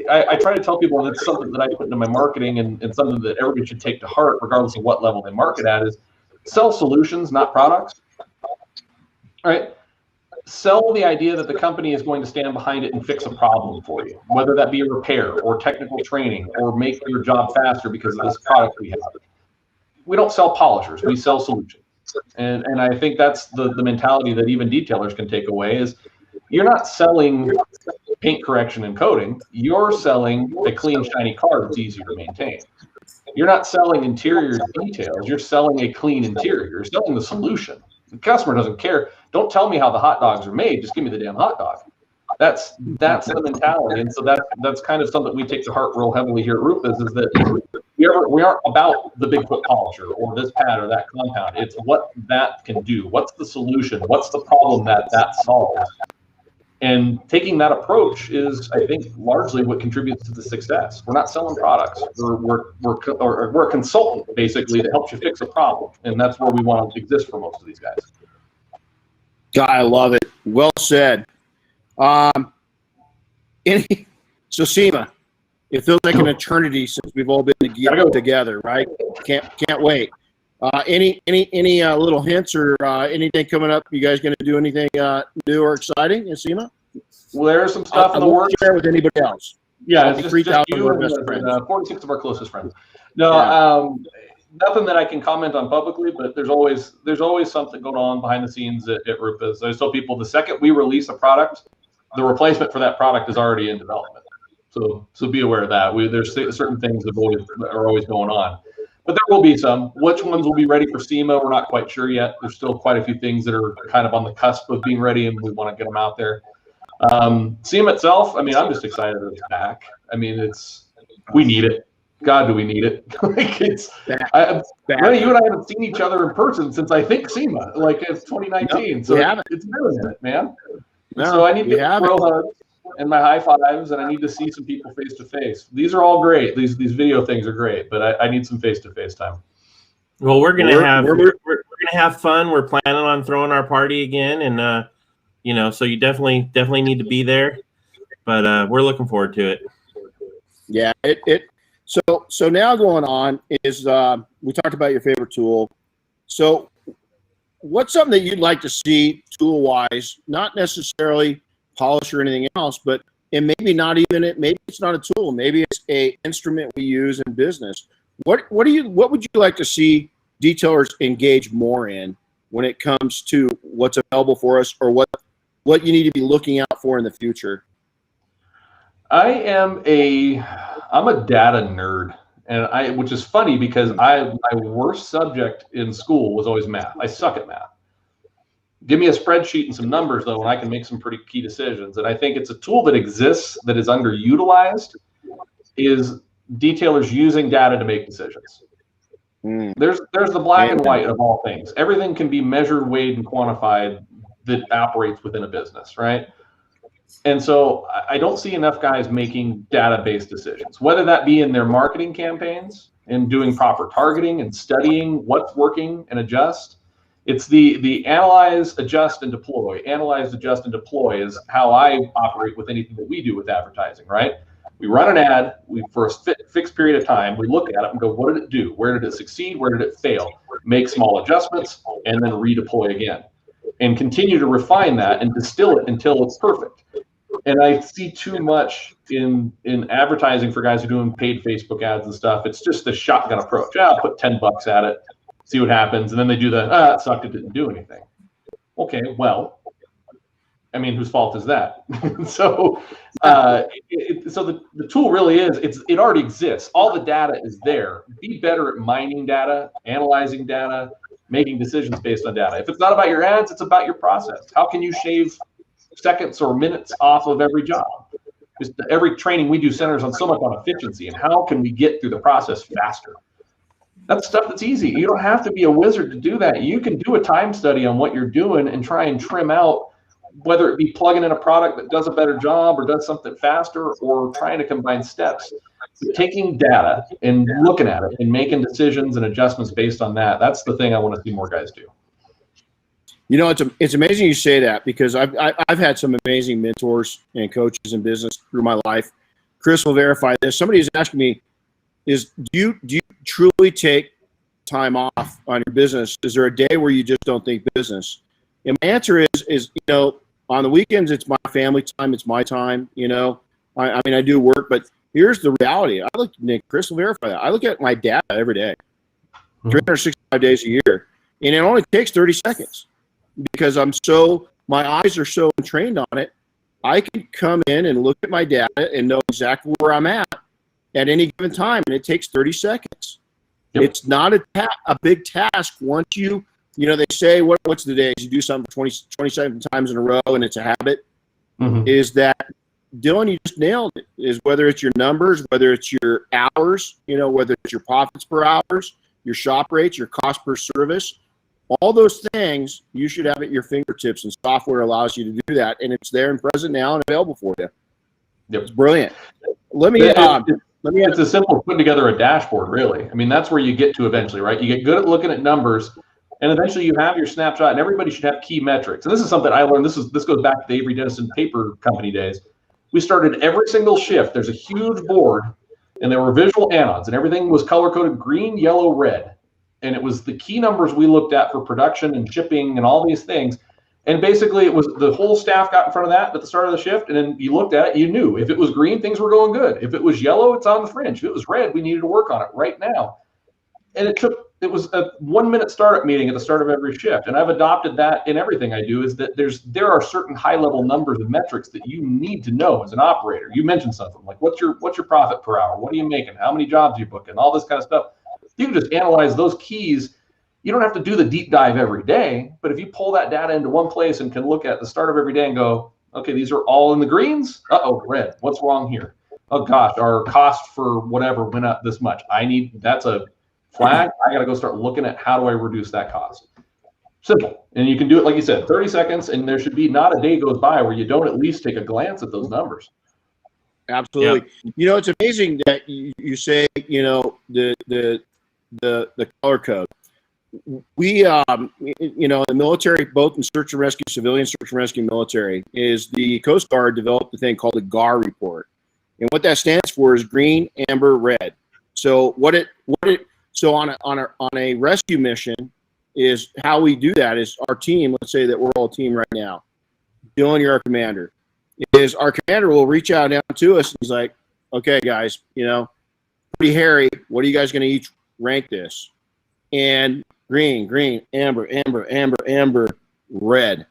I try to tell people, and it's something that I put into my marketing and something that everybody should take to heart, regardless of what level they market at, is sell solutions, not products. All right? Sell the idea that the company is going to stand behind it and fix a problem for you, whether that be a repair or technical training or make your job faster because of this product we have. We don't sell polishers, we sell solutions. And I think that's the mentality that even detailers can take away is you're not selling paint correction and coating, you're selling a clean, shiny car that's easier to maintain. You're not selling interior details, you're selling a clean interior, you're selling the solution. The customer doesn't care. Don't tell me how the hot dogs are made. Just give me the damn hot dog. That's the mentality. And so that's kind of something we take to heart real heavily here at RUPES, is that we aren't about the Bigfoot polisher or this pad or that compound. It's what that can do. What's the solution? What's the problem that solves? And taking that approach is, I think, largely what contributes to the success. We're not selling products. We're a consultant, basically, that helps you fix a problem. And that's where we want to exist for most of these guys. God, I love it. Well said. So SEMA, it feels like an eternity since we've all been together, right? Can't wait. Any little hints or anything coming up? You guys going to do anything new or exciting in SEMA? Well, there's some stuff in the works. Share with anybody else. Yeah, it's just you and 46 of our closest friends. No, nothing that I can comment on publicly, but there's always something going on behind the scenes at RUPES. I just tell people the second we release a product, the replacement for that product is already in development. So be aware of that. There's certain things that are always going on. But there will be some. Which ones will be ready for SEMA, we're not quite sure yet. There's still quite a few things that are kind of on the cusp of being ready, and we want to get them out there. SEMA itself, I mean, I'm just excited that it's back. I mean, we need it. God, do we need it? Like Renny, you and I haven't seen each other in person since I think SEMA, like it's 2019. Nope, so it's been a minute, man. No, so I need to throw hugs and my high fives, and I need to see some people face to face. These are all great. These video things are great, but I need some face to face time. Well, we're gonna have fun. We're planning on throwing our party again, and so you definitely need to be there. But we're looking forward to it. Yeah, So now going on is we talked about your favorite tool. So what's something that you'd like to see tool-wise, not necessarily polish or anything else, but maybe it's not a tool, maybe it's a instrument we use in business. What would you like to see detailers engage more in when it comes to what's available for us, or what you need to be looking out for in the future? I'm a data nerd, and which is funny because my worst subject in school was always math. I suck at math. Give me a spreadsheet and some numbers though, and I can make some pretty key decisions. And I think it's a tool that exists that is underutilized, is detailers using data to make decisions. There's the black and white of all things. Everything can be measured, weighed, and quantified that operates within a business, right? And so I don't see enough guys making data-based decisions, whether that be in their marketing campaigns and doing proper targeting and studying what's working and adjust. It's the analyze, adjust, and deploy. Analyze, adjust, and deploy is how I operate with anything that we do with advertising, right? We run an ad, for a fixed period of time, we look at it and go, what did it do? Where did it succeed? Where did it fail? Make small adjustments and then redeploy again. And continue to refine that and distill it until it's perfect. And I see too much in advertising for guys who are doing paid Facebook ads and stuff. It's just the shotgun approach. I'll put $10 at it, see what happens. And then they do it sucked, it didn't do anything. Okay, well, I mean, whose fault is that? So, so the tool really is, it already exists. All the data is there. Be better at mining data, analyzing data, making decisions based on data. If it's not about your ads, it's about your process. How can you shave seconds or minutes off of every job? Just every training we do centers on so much on efficiency and how can we get through the process faster. That's stuff that's easy. You don't have to be a wizard to do that. You can do a time study on what you're doing and try and trim out, whether it be plugging in a product that does a better job or does something faster, or trying to combine steps. Taking data and looking at it and making decisions and adjustments based on that. That's the thing I want to see more guys do. You know, it's amazing you say that, because I've had some amazing mentors and coaches in business through my life. Chris will verify this. Somebody is asking me, do you truly take time off on your business? Is there a day where you just don't think business? And my answer is you know, on the weekends it's my family time, it's my time. You know, I mean, I do work, but here's the reality. I look, Nick, Chris will verify that. I look at my data every day, 365 days a year, and it only takes 30 seconds. Because my eyes are so trained on it, I can come in and look at my data and know exactly where I'm at any given time, and it takes 30 seconds. Yep. It's not a big task once you know, they say, what's the days? You do something 27 times in a row and it's a habit. Is that, Dylan, you just nailed it, is whether it's your numbers, whether it's your hours, you know, whether it's your profits per hours, your shop rates, your cost per service. All those things you should have at your fingertips, and software allows you to do that, and it's there and present now and available for you. Yep. It's brilliant. It's as simple as putting together a dashboard, really. I mean, that's where you get to eventually, right? You get good at looking at numbers, and eventually you have your snapshot, and everybody should have key metrics. And this is something I learned. This goes back to the Avery Dennison paper company days. We started every single shift. There's a huge board, and there were visual anodes, and everything was color-coded green, yellow, red. And it was the key numbers we looked at for production and shipping and all these things. And basically it was the whole staff got in front of that at the start of the shift. And then you looked at it, you knew if it was green, things were going good. If it was yellow, it's on the fringe. If it was red, we needed to work on it right now. And it was a 1-minute startup meeting at the start of every shift. And I've adopted that in everything I do, is that there are certain high level numbers and metrics that you need to know as an operator. You mentioned something like, what's your profit per hour? What are you making? How many jobs are you booking? All this kind of stuff. You can just analyze those keys. You don't have to do the deep dive every day, but if you pull that data into one place and can look at the start of every day and go, okay, these are all in the greens. Uh-oh, red. What's wrong here? Oh gosh, our cost for whatever went up this much. That's a flag. I got to go start looking at how do I reduce that cost. Simple. And you can do it, like you said, 30 seconds, and there should be not a day goes by where you don't at least take a glance at those numbers. Absolutely. Yeah. You know, it's amazing that you say, you know, the color code. We, you know, the military, both in search and rescue, civilian search and rescue, military, is the Coast Guard developed a thing called the Gar Report, and what that stands for is green, amber, red. So so on a rescue mission, is how we do that is our team. Let's say that we're all a team right now. Dylan, you're our commander. Is our commander will reach out down to us and he's like, okay, guys, you know, pretty hairy. What are you guys going to each rank this? And green, amber, red.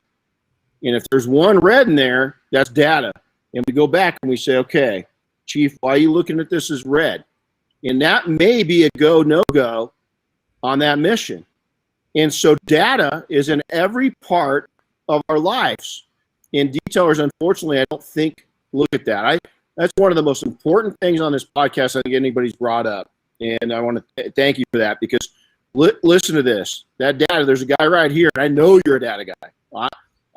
And if there's one red in there, that's data. And we go back and we say, okay, Chief, why are you looking at this as red? And that may be a go, no go on that mission. And so data is in every part of our lives. And detailers, unfortunately, I don't think look at that. That's one of the most important things on this podcast I think anybody's brought up. And I want to thank you for that, because listen to this. That data, there's a guy right here, and I know you're a data guy.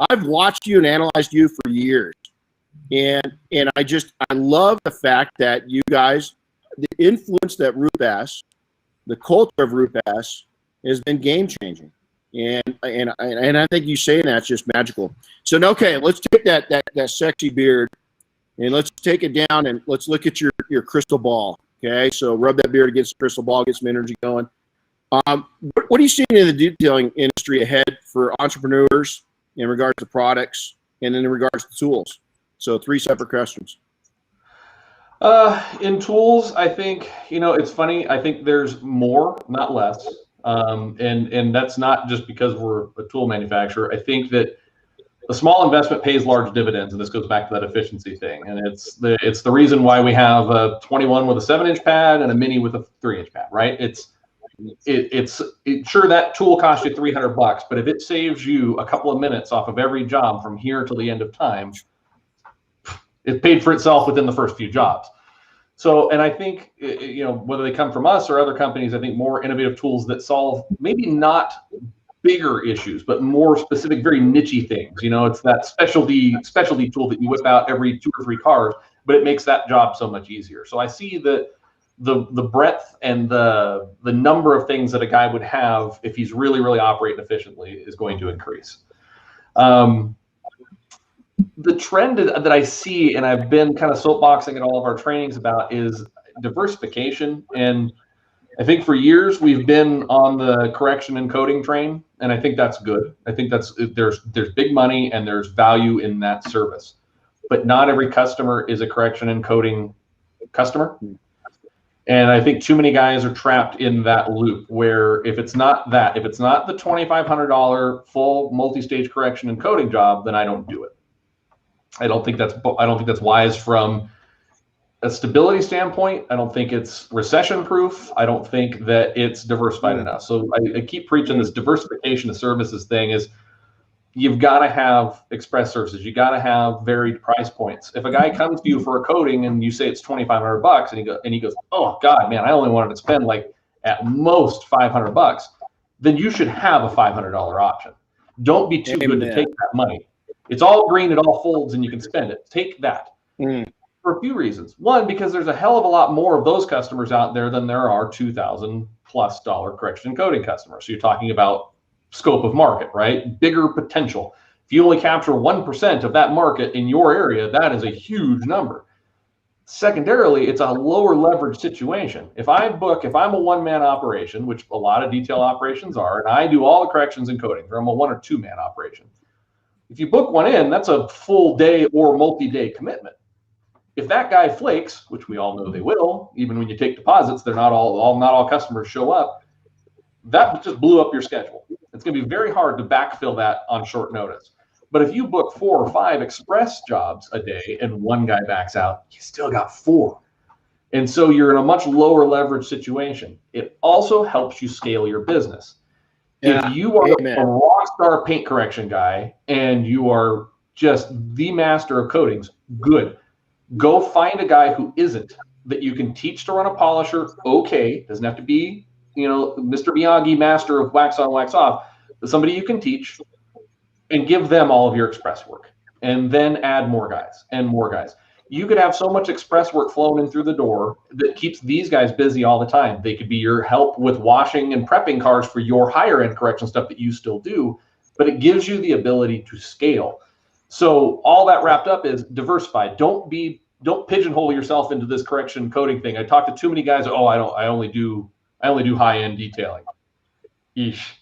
I've watched you and analyzed you for years. And I love the fact that you guys, the influence that RUPES, the culture of RUPES, has been game changing. And I think you saying that's just magical. So okay, let's take that sexy beard and let's take it down and let's look at your crystal ball. Okay, so rub that beard against the crystal ball, get some energy going. What are you seeing in the detailing industry ahead for entrepreneurs in regards to products and in regards to tools? So 3 separate questions. In tools, I think, you know, it's funny. I think there's more, not less. And that's not just because we're a tool manufacturer. I think that a small investment pays large dividends, and this goes back to that efficiency thing. And it's the reason why we have a 21 with a 7-inch pad and a mini with a 3-inch pad, right? Sure, that tool costs you $300, but if it saves you a couple of minutes off of every job from here till the end of time, it paid for itself within the first few jobs. So, and I think, whether they come from us or other companies, I think more innovative tools that solve maybe not bigger issues, but more specific, very niche things. It's that specialty tool that you whip out every 2 or 3 cars, but it makes that job so much easier. So I see that the breadth and the number of things that a guy would have if he's really, really operating efficiently is going to increase. The trend that I see, and I've been kind of soapboxing in all of our trainings about, is diversification. And I think for years we've been on the correction and coding train, and I think that's good. I think there's big money and there's value in that service, but not every customer is a correction and coding customer. And I think too many guys are trapped in that loop where if it's not the $2,500 full multi-stage correction and coding job, then I don't do it. I don't think that's wise from a stability standpoint. I don't think it's recession proof. I don't think that it's diversified enough. So I keep preaching this diversification of services thing is you've got to have express services. You got to have varied price points. If a guy comes to you for a coating and you say it's $2,500 and he goes, oh God, man, I only wanted to spend like at most $500, then you should have a $500 option. Don't be too good to take that money. It's all green, it all folds, and you can spend it. Take that. For a few reasons. One, because there's a hell of a lot more of those customers out there than there are $2,000+ correction and coding customers. So you're talking about scope of market, right? Bigger potential. If you only capture 1% of that market in your area, that is a huge number. Secondarily, it's a lower leverage situation. If I'm a one-man operation, which a lot of detail operations are, and I do all the corrections and coding, or I'm a 1 or 2-man operation. If you book one in, that's a full day or multi-day commitment. If that guy flakes, which we all know they will, even when you take deposits, not all customers show up. That just blew up your schedule. It's going to be very hard to backfill that on short notice. But if you book 4 or 5 express jobs a day and one guy backs out, you still got 4. And so you're in a much lower leverage situation. It also helps you scale your business. Yeah, if you are a rock star paint correction guy and you are just the master of coatings, good. Go find a guy who isn't, that you can teach to run a polisher. Okay, doesn't have to be, Mr. Miyagi, master of wax on, wax off, but somebody you can teach, and give them all of your express work, and then add more guys and more guys. You could have so much express work flowing in through the door that keeps these guys busy all the time. They could be your help with washing and prepping cars for your higher end correction stuff that you still do, but it gives you the ability to scale. So all that wrapped up is diversified. Don't pigeonhole yourself into this correction coding thing. I talk to too many guys. Oh, I only do high end detailing. Eesh.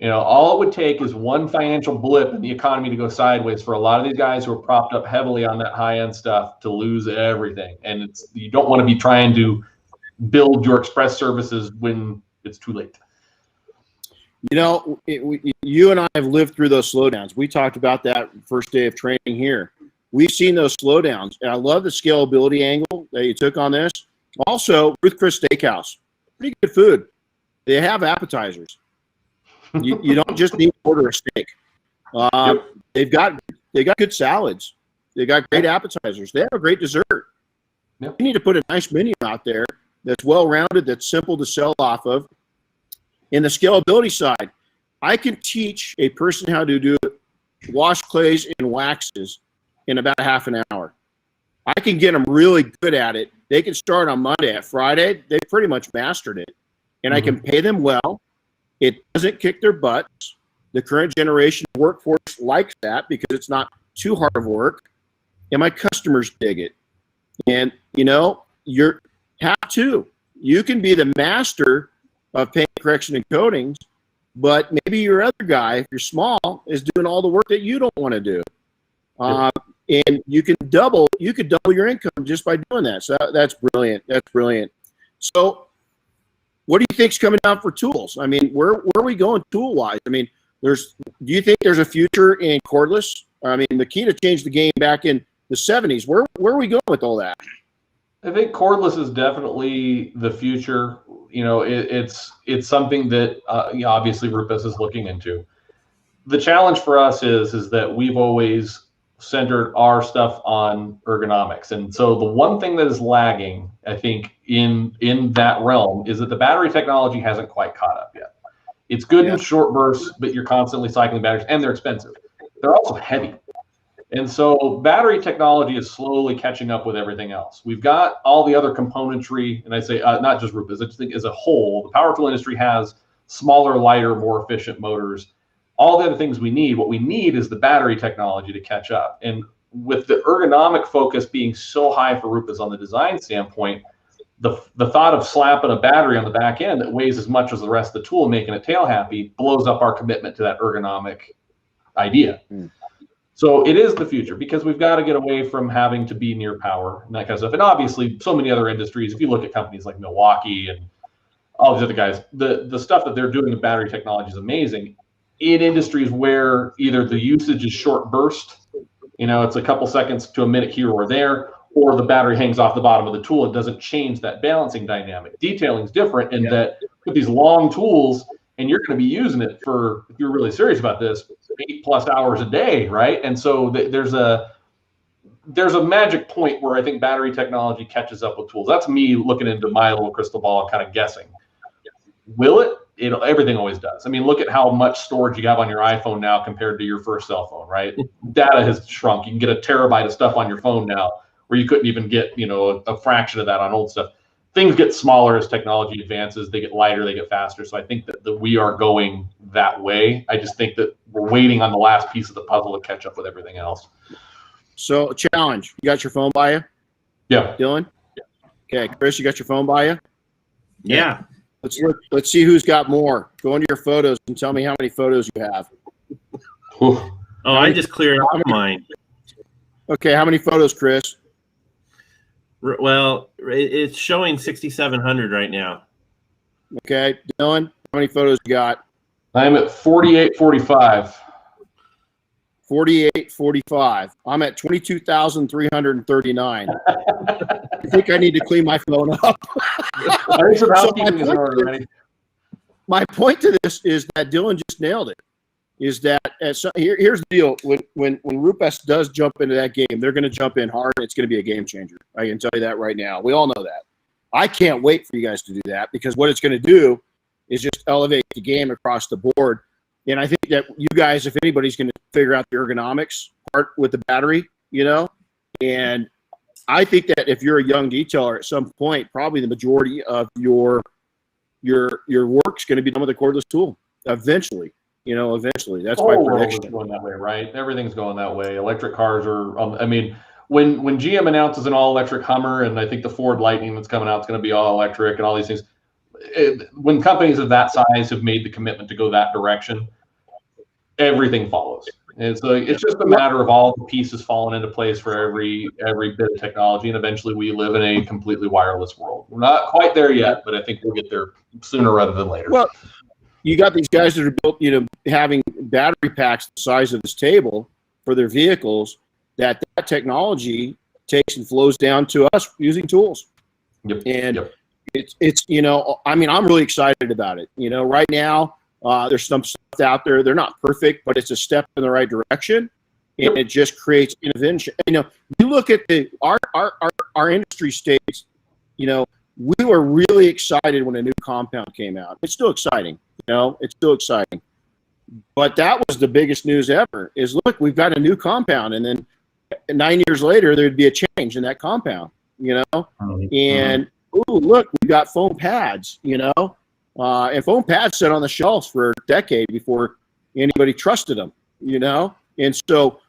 All it would take is one financial blip in the economy to go sideways for a lot of these guys who are propped up heavily on that high end stuff to lose everything. And you don't want to be trying to build your express services when it's too late. You and I have lived through those slowdowns. We talked about that first day of training here. We've seen those slowdowns, and I love the scalability angle that you took on this. Also, Ruth Chris Steakhouse, pretty good food. They have appetizers. You don't just need to order a steak. Yep. They've got good salads. They got great appetizers. They have a great dessert. Yep. You need to put a nice menu out there that's well-rounded, that's simple to sell off of. In the scalability side, I can teach a person how to do wash clays and waxes in about half an hour. I can get them really good at it. They can start on Monday. At Friday, they pretty much mastered it. And I can pay them well. It doesn't kick their butts. The current generation workforce likes that because it's not too hard of work. And my customers dig it. And, you have to. You can be the master of paint correction and coatings, but maybe your other guy, if you're small, is doing all the work that you don't want to do. And you could double your income just by doing that. So that's brilliant. That's brilliant. So what do you think's coming out for tools? I mean, where are we going tool wise? I mean, Do you think there's a future in cordless? I mean, Makita changed the game back in the 70s. Where are we going with all that? I think cordless is definitely the future. You know, it's something that obviously RUPES is looking into. The challenge for us is that we've always centered our stuff on ergonomics, and so the one thing that is lagging, I think, in that realm is that the battery technology hasn't quite caught up yet. It's good in short bursts, but you're constantly cycling batteries, and they're expensive. They're also heavy. And so battery technology is slowly catching up with everything else. We've got all the other componentry, and I say not just RUPES, I just think as a whole, the power tool industry has smaller, lighter, more efficient motors, all the other things we need. What we need is the battery technology to catch up. And with the ergonomic focus being so high for RUPES on the design standpoint, the thought of slapping a battery on the back end that weighs as much as the rest of the tool, making it tail happy, blows up our commitment to that ergonomic idea. So it is the future, because we've got to get away from having to be near power and that kind of stuff. And obviously, so many other industries, if you look at companies like Milwaukee and all these other guys, the stuff that they're doing with battery technology is amazing. In industries where either the usage is short burst, you know, it's a couple seconds to a minute here or there, or the battery hangs off the bottom of the tool, it doesn't change that balancing dynamic. Detailing is different in that with these long tools, and you're going to be using it for, if you're really serious about this, 8+ hours a day, right? And so there's a magic point where I think battery technology catches up with tools. That's me looking into my little crystal ball and kind of guessing. Will it? Everything always does. I mean, look at how much storage you have on your iPhone now compared to your first cell phone, right? Data has shrunk. You can get a terabyte of stuff on your phone now where you couldn't even get, you know, a fraction of that on old stuff. Things get smaller as technology advances. They get lighter, they get faster. So I think that we are going that way. I just think that we're waiting on the last piece of the puzzle to catch up with everything else. So, a challenge. You got your phone by you? Yeah. Dylan? Okay. Chris, you got your phone by you? Yeah. Let's see who's got more. Go into your photos and tell me how many photos you have. I just cleared out mine. Okay. How many photos, Chris? Well, it's showing 6,700 right now. Okay. Dylan, how many photos you got? I'm at 4845. 4845. I'm at 22,339. I think I need to clean my phone up. My point to this is that Dylan just nailed it. Is that here's the deal: when RUPES does jump into that game, they're going to jump in hard. It's going to be a game changer. I can tell you that right now. We all know that. I can't wait for you guys to do that, because what it's going to do is just elevate the game across the board. And I think that you guys, if anybody's going to figure out the ergonomics part with the battery, you know, and I think that if you're a young detailer at some point, probably the majority of your work's going to be done with a cordless tool eventually. You know, eventually. That's my prediction. Going that way, right? Everything's going that way. Electric cars are. I mean, when GM announces an all-electric Hummer, and I think the Ford Lightning that's coming out is going to be all-electric, and all these things. When companies of that size have made the commitment to go that direction, everything follows. And so it's just a matter of all the pieces falling into place for every bit of technology, and eventually we live in a completely wireless world. We're not quite there yet, but I think we'll get there sooner rather than later. Well, you got these guys that are built, you know, having battery packs the size of this table for their vehicles. That technology takes and flows down to us using tools. Yep. And it's you know, I mean, I'm really excited about it. You know, right now there's some stuff out there. They're not perfect, but it's a step in the right direction, and it just creates innovation. You know, you look at our industry states. You know, we were really excited when a new compound came out. It's still exciting. You know, it's still exciting. But that was the biggest news ever, is look, we've got a new compound. And then 9 years later, there'd be a change in that compound, you know. And, ooh, look, we got foam pads, you know. And foam pads sat on the shelves for a decade before anybody trusted them, you know. And so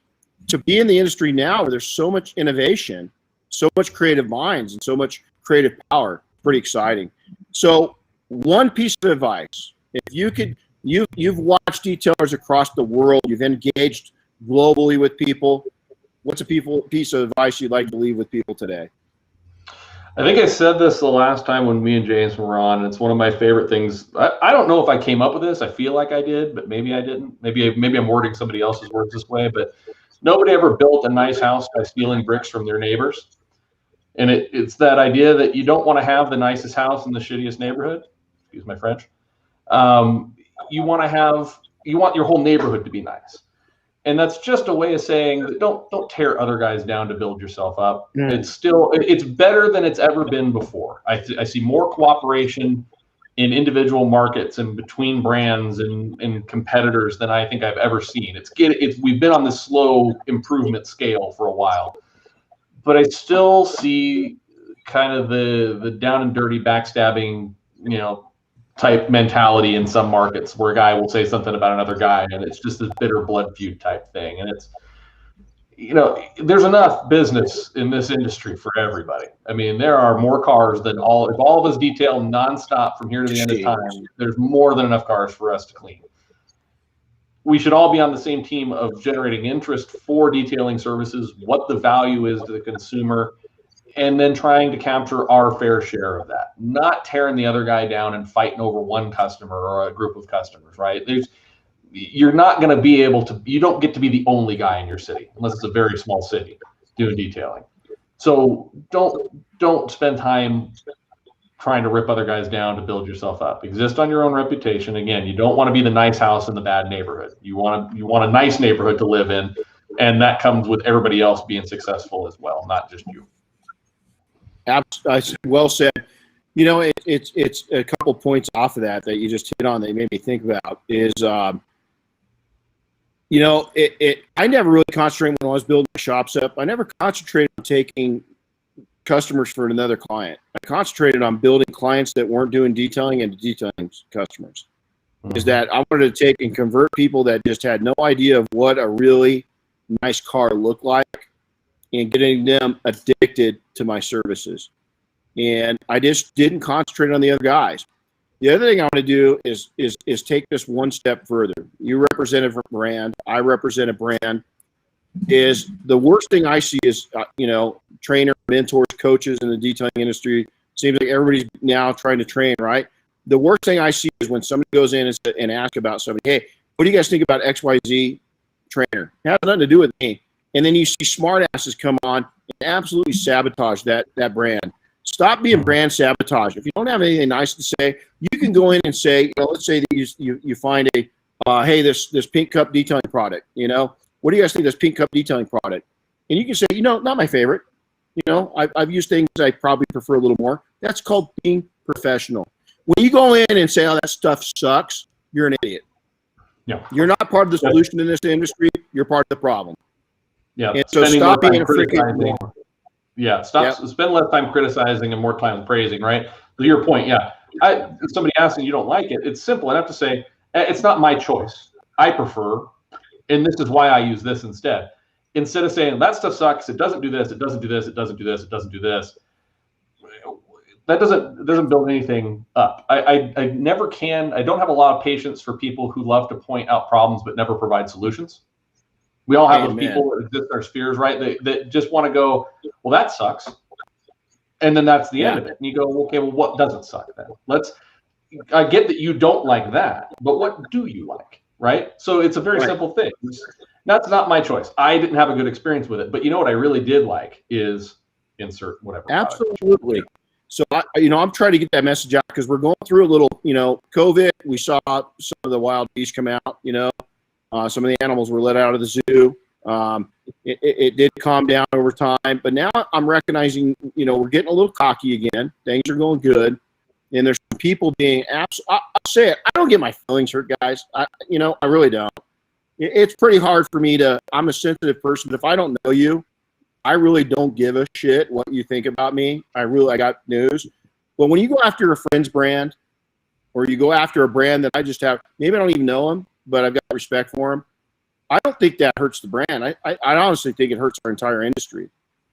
to be in the industry now where there's so much innovation, so much creative minds, and so much creative power, pretty exciting. So one piece of advice. If you could, you've watched detailers across the world, you've engaged globally with people. What's a piece of advice you'd like to leave with people today? I think I said this the last time when me and James were on, and it's one of my favorite things. I don't know if I came up with this. I feel like I did, but maybe I didn't. Maybe I'm wording somebody else's words this way, but nobody ever built a nice house by stealing bricks from their neighbors. And it's that idea that you don't want to have the nicest house in the shittiest neighborhood. Excuse my French. You want your whole neighborhood to be nice. And that's just a way of saying that don't tear other guys down to build yourself up. It's better than it's ever been before. I see more cooperation in individual markets and between brands and competitors than I think I've ever seen. We've been on this slow improvement scale for a while, but I still see kind of the down and dirty backstabbing, type mentality in some markets where a guy will say something about another guy and it's just this bitter blood feud type thing. And it's, there's enough business in this industry for everybody. I mean, there are more cars than if all of us detail nonstop from here to the end of time, there's more than enough cars for us to clean. We should all be on the same team of generating interest for detailing services, what the value is to the consumer, and then trying to capture our fair share of that, not tearing the other guy down and fighting over one customer or a group of customers, right? You're not going to be able to, you don't get to be the only guy in your city, unless it's a very small city doing detailing. So don't spend time trying to rip other guys down to build yourself up. Exist on your own reputation. Again, you don't want to be the nice house in the bad neighborhood. You want a nice neighborhood to live in, and that comes with everybody else being successful as well, not just you. Well said. It's a couple points off of that you just hit on that you made me think about is, I never really concentrated when I was building my shops up. I never concentrated on taking customers for another client. I concentrated on building clients that weren't doing detailing into detailing customers. Mm-hmm. Is that I wanted to take and convert people that just had no idea of what a really nice car looked like, and getting them addicted to my services. And I just didn't concentrate on the other guys. The other thing I want to do is take this one step further. You represent a brand, I represent a brand. Is the worst thing I see is, trainer, mentors, coaches in the detailing industry. Seems like everybody's now trying to train, right? The worst thing I see is when somebody goes in and asks about somebody, hey, what do you guys think about XYZ trainer? It has nothing to do with me. And then you see smart asses come on and absolutely sabotage that brand. Stop being brand sabotage. If you don't have anything nice to say, you can go in and say, let's say that you find hey, this pink cup detailing product, what do you guys think of this pink cup detailing product? And you can say, not my favorite. I've used things I probably prefer a little more. That's called being professional. When you go in and say, oh, that stuff sucks, you're an idiot. Yeah. You're not part of the solution in this industry. You're part of the problem. Yeah. And so stop being a freaking. Yeah. Spend less time criticizing and more time praising, right? To your point, yeah. If somebody asks and you don't like it, it's simple enough to say, it's not my choice. I prefer, and this is why I use this instead. Instead of saying that stuff sucks, it doesn't do this, it doesn't do this, it doesn't do this, it doesn't do this. That doesn't build anything up. I never can. I don't have a lot of patience for people who love to point out problems but never provide solutions. We all have those people that exist in our spheres, right? That just want to go, well, that sucks, and then that's the end of it. And you go, okay, well, what doesn't suck then? I get that you don't like that, but what do you like, right? So it's a very simple thing. That's not my choice. I didn't have a good experience with it, but you know what I really did like is insert whatever. Absolutely. So I'm trying to get that message out because we're going through a little, COVID. We saw some of the wild beasts come out. Some of the animals were let out of the zoo. It did calm down over time, but now I'm recognizing, we're getting a little cocky again. Things are going good, and there's people being I'll say it. I don't get my feelings hurt, guys. I really don't. It's pretty hard for me I'm a sensitive person, but if I don't know you, I really don't give a shit what you think about me. I got news. But when you go after a friend's brand, or you go after a brand that I just have, maybe I don't even know them, but I've got respect for them, I don't think that hurts the brand. I honestly think it hurts our entire industry,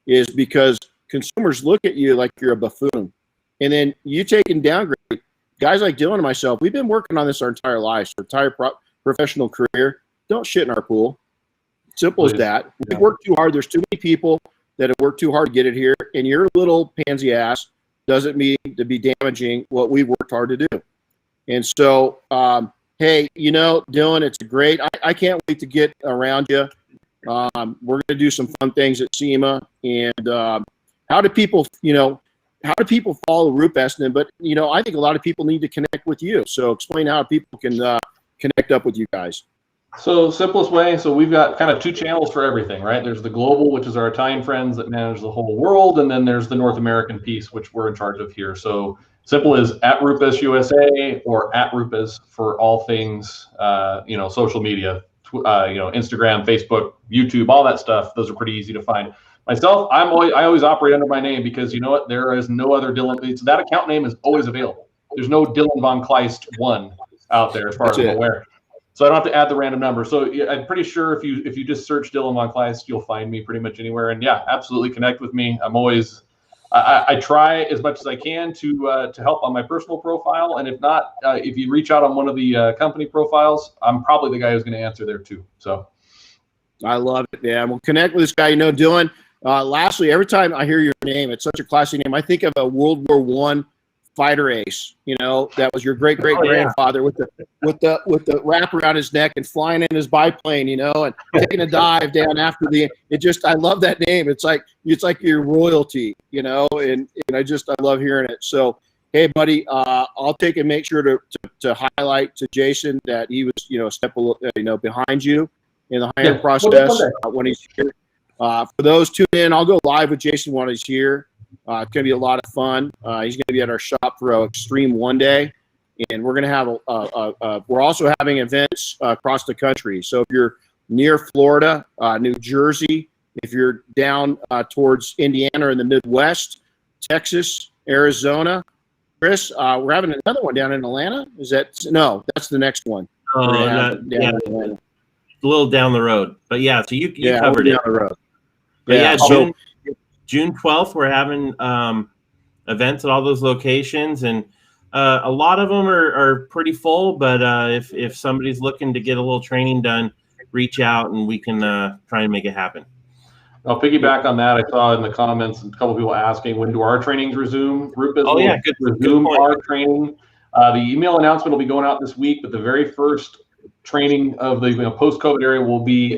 is because consumers look at you like you're a buffoon. And then you take and downgrade. Guys like Dylan and myself, we've been working on this our entire lives, our entire professional career. Don't shit in our pool. Simple as that. We work too hard. There's too many people that have worked too hard to get it here, and your little pansy ass doesn't mean to be damaging what we've worked hard to do. And so, hey, Dylan, it's great. I can't wait to get around you. We're going to do some fun things at SEMA. And how do people follow RUPES? But, I think a lot of people need to connect with you. So explain how people can connect up with you guys. So simplest way, so we've got kind of two channels for everything, right? There's the global, which is our Italian friends that manage the whole world, and then there's the North American piece, which we're in charge of here. So simple is at RUPES USA or at RUPES for all things, social media, Instagram, Facebook, YouTube, all that stuff. Those are pretty easy to find. Myself, I always operate under my name because you know what? There is no other Dylan. So that account name is always available. There's no Dylan Von Kleist 1 out there as far as I'm aware. So I don't have to add the random number. So I'm pretty sure if you just search Dylan Von Kleist, you'll find me pretty much anywhere. And yeah, absolutely connect with me. I'm always, I try as much as I can to help on my personal profile. And if not, if you reach out on one of the company profiles, I'm probably the guy who's going to answer there too. So I love it, man. We'll connect with this guy. Dylan. Lastly, every time I hear your name, it's such a classy name. I think of a World War I fighter ace, that was your great grandfather with the wrap around his neck and flying in his biplane, and taking a dive down after I love that name. It's like your royalty, and I love hearing it. So, hey buddy, I'll take and make sure to highlight to Jason that he was, a step, behind you in the hiring process when he's here. For those tuned in, I'll go live with Jason when he's here. It's going to be a lot of fun. He's going to be at our shop for Extreme one day, and we're going to have we're also having events across the country. So if you're near Florida, New Jersey, if you're down towards Indiana or in the Midwest, Texas, Arizona, Chris, we're having another one down in Atlanta. That's the next one. A little down the road, but yeah. So you covered it. Down the road. But yeah, June 12th, we're having events at all those locations, and a lot of them are pretty full. But if somebody's looking to get a little training done, reach out and we can try and make it happen. I'll piggyback on that. I saw in the comments a couple people asking, when do our trainings resume? RUPES will resume our training. The email announcement will be going out this week, but the very first training of the post-COVID area will be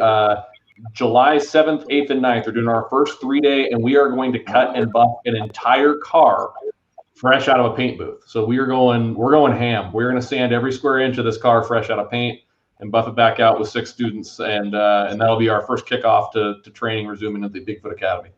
July 7th, 8th, and 9th. We're doing our first 3-day, and we are going to cut and buff an entire car fresh out of a paint booth. So we're going ham. We're going to sand every square inch of this car fresh out of paint and buff it back out with 6 students, and that'll be our first kickoff to training resuming at the Bigfoot Academy.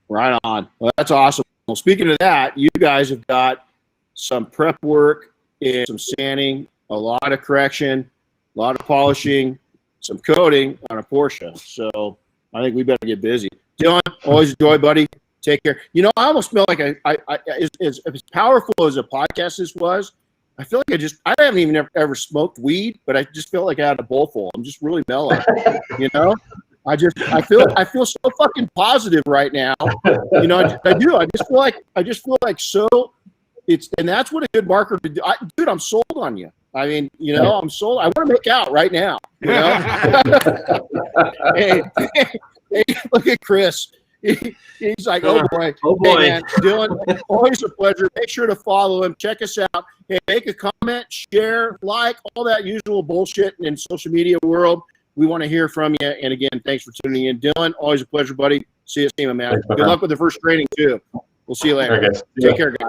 Right on. Well, that's awesome. Well, speaking of that, you guys have got some prep work and some sanding, a lot of correction, a lot of polishing, some coating on a Porsche. So I think we better get busy. Dylan, always a joy, buddy. Take care. I almost feel like as powerful as a podcast this was, I feel like I haven't even ever smoked weed, but I just feel like I had a bowlful. I'm just really mellow. I feel so fucking positive right now. I do. I just feel like so. And that's what a good marker to do. Dude, I'm sold on you. I mean, I'm sold. I want to make out right now. Hey, look at Chris. He's like, oh boy. Hey, man, Dylan, always a pleasure. Make sure to follow him. Check us out. Hey, make a comment, share, like, all that usual bullshit in social media world. We want to hear from you. And again, thanks for tuning in. Dylan, always a pleasure, buddy. See you, man. Good luck with the first training, too. We'll see you later. Take care, guys.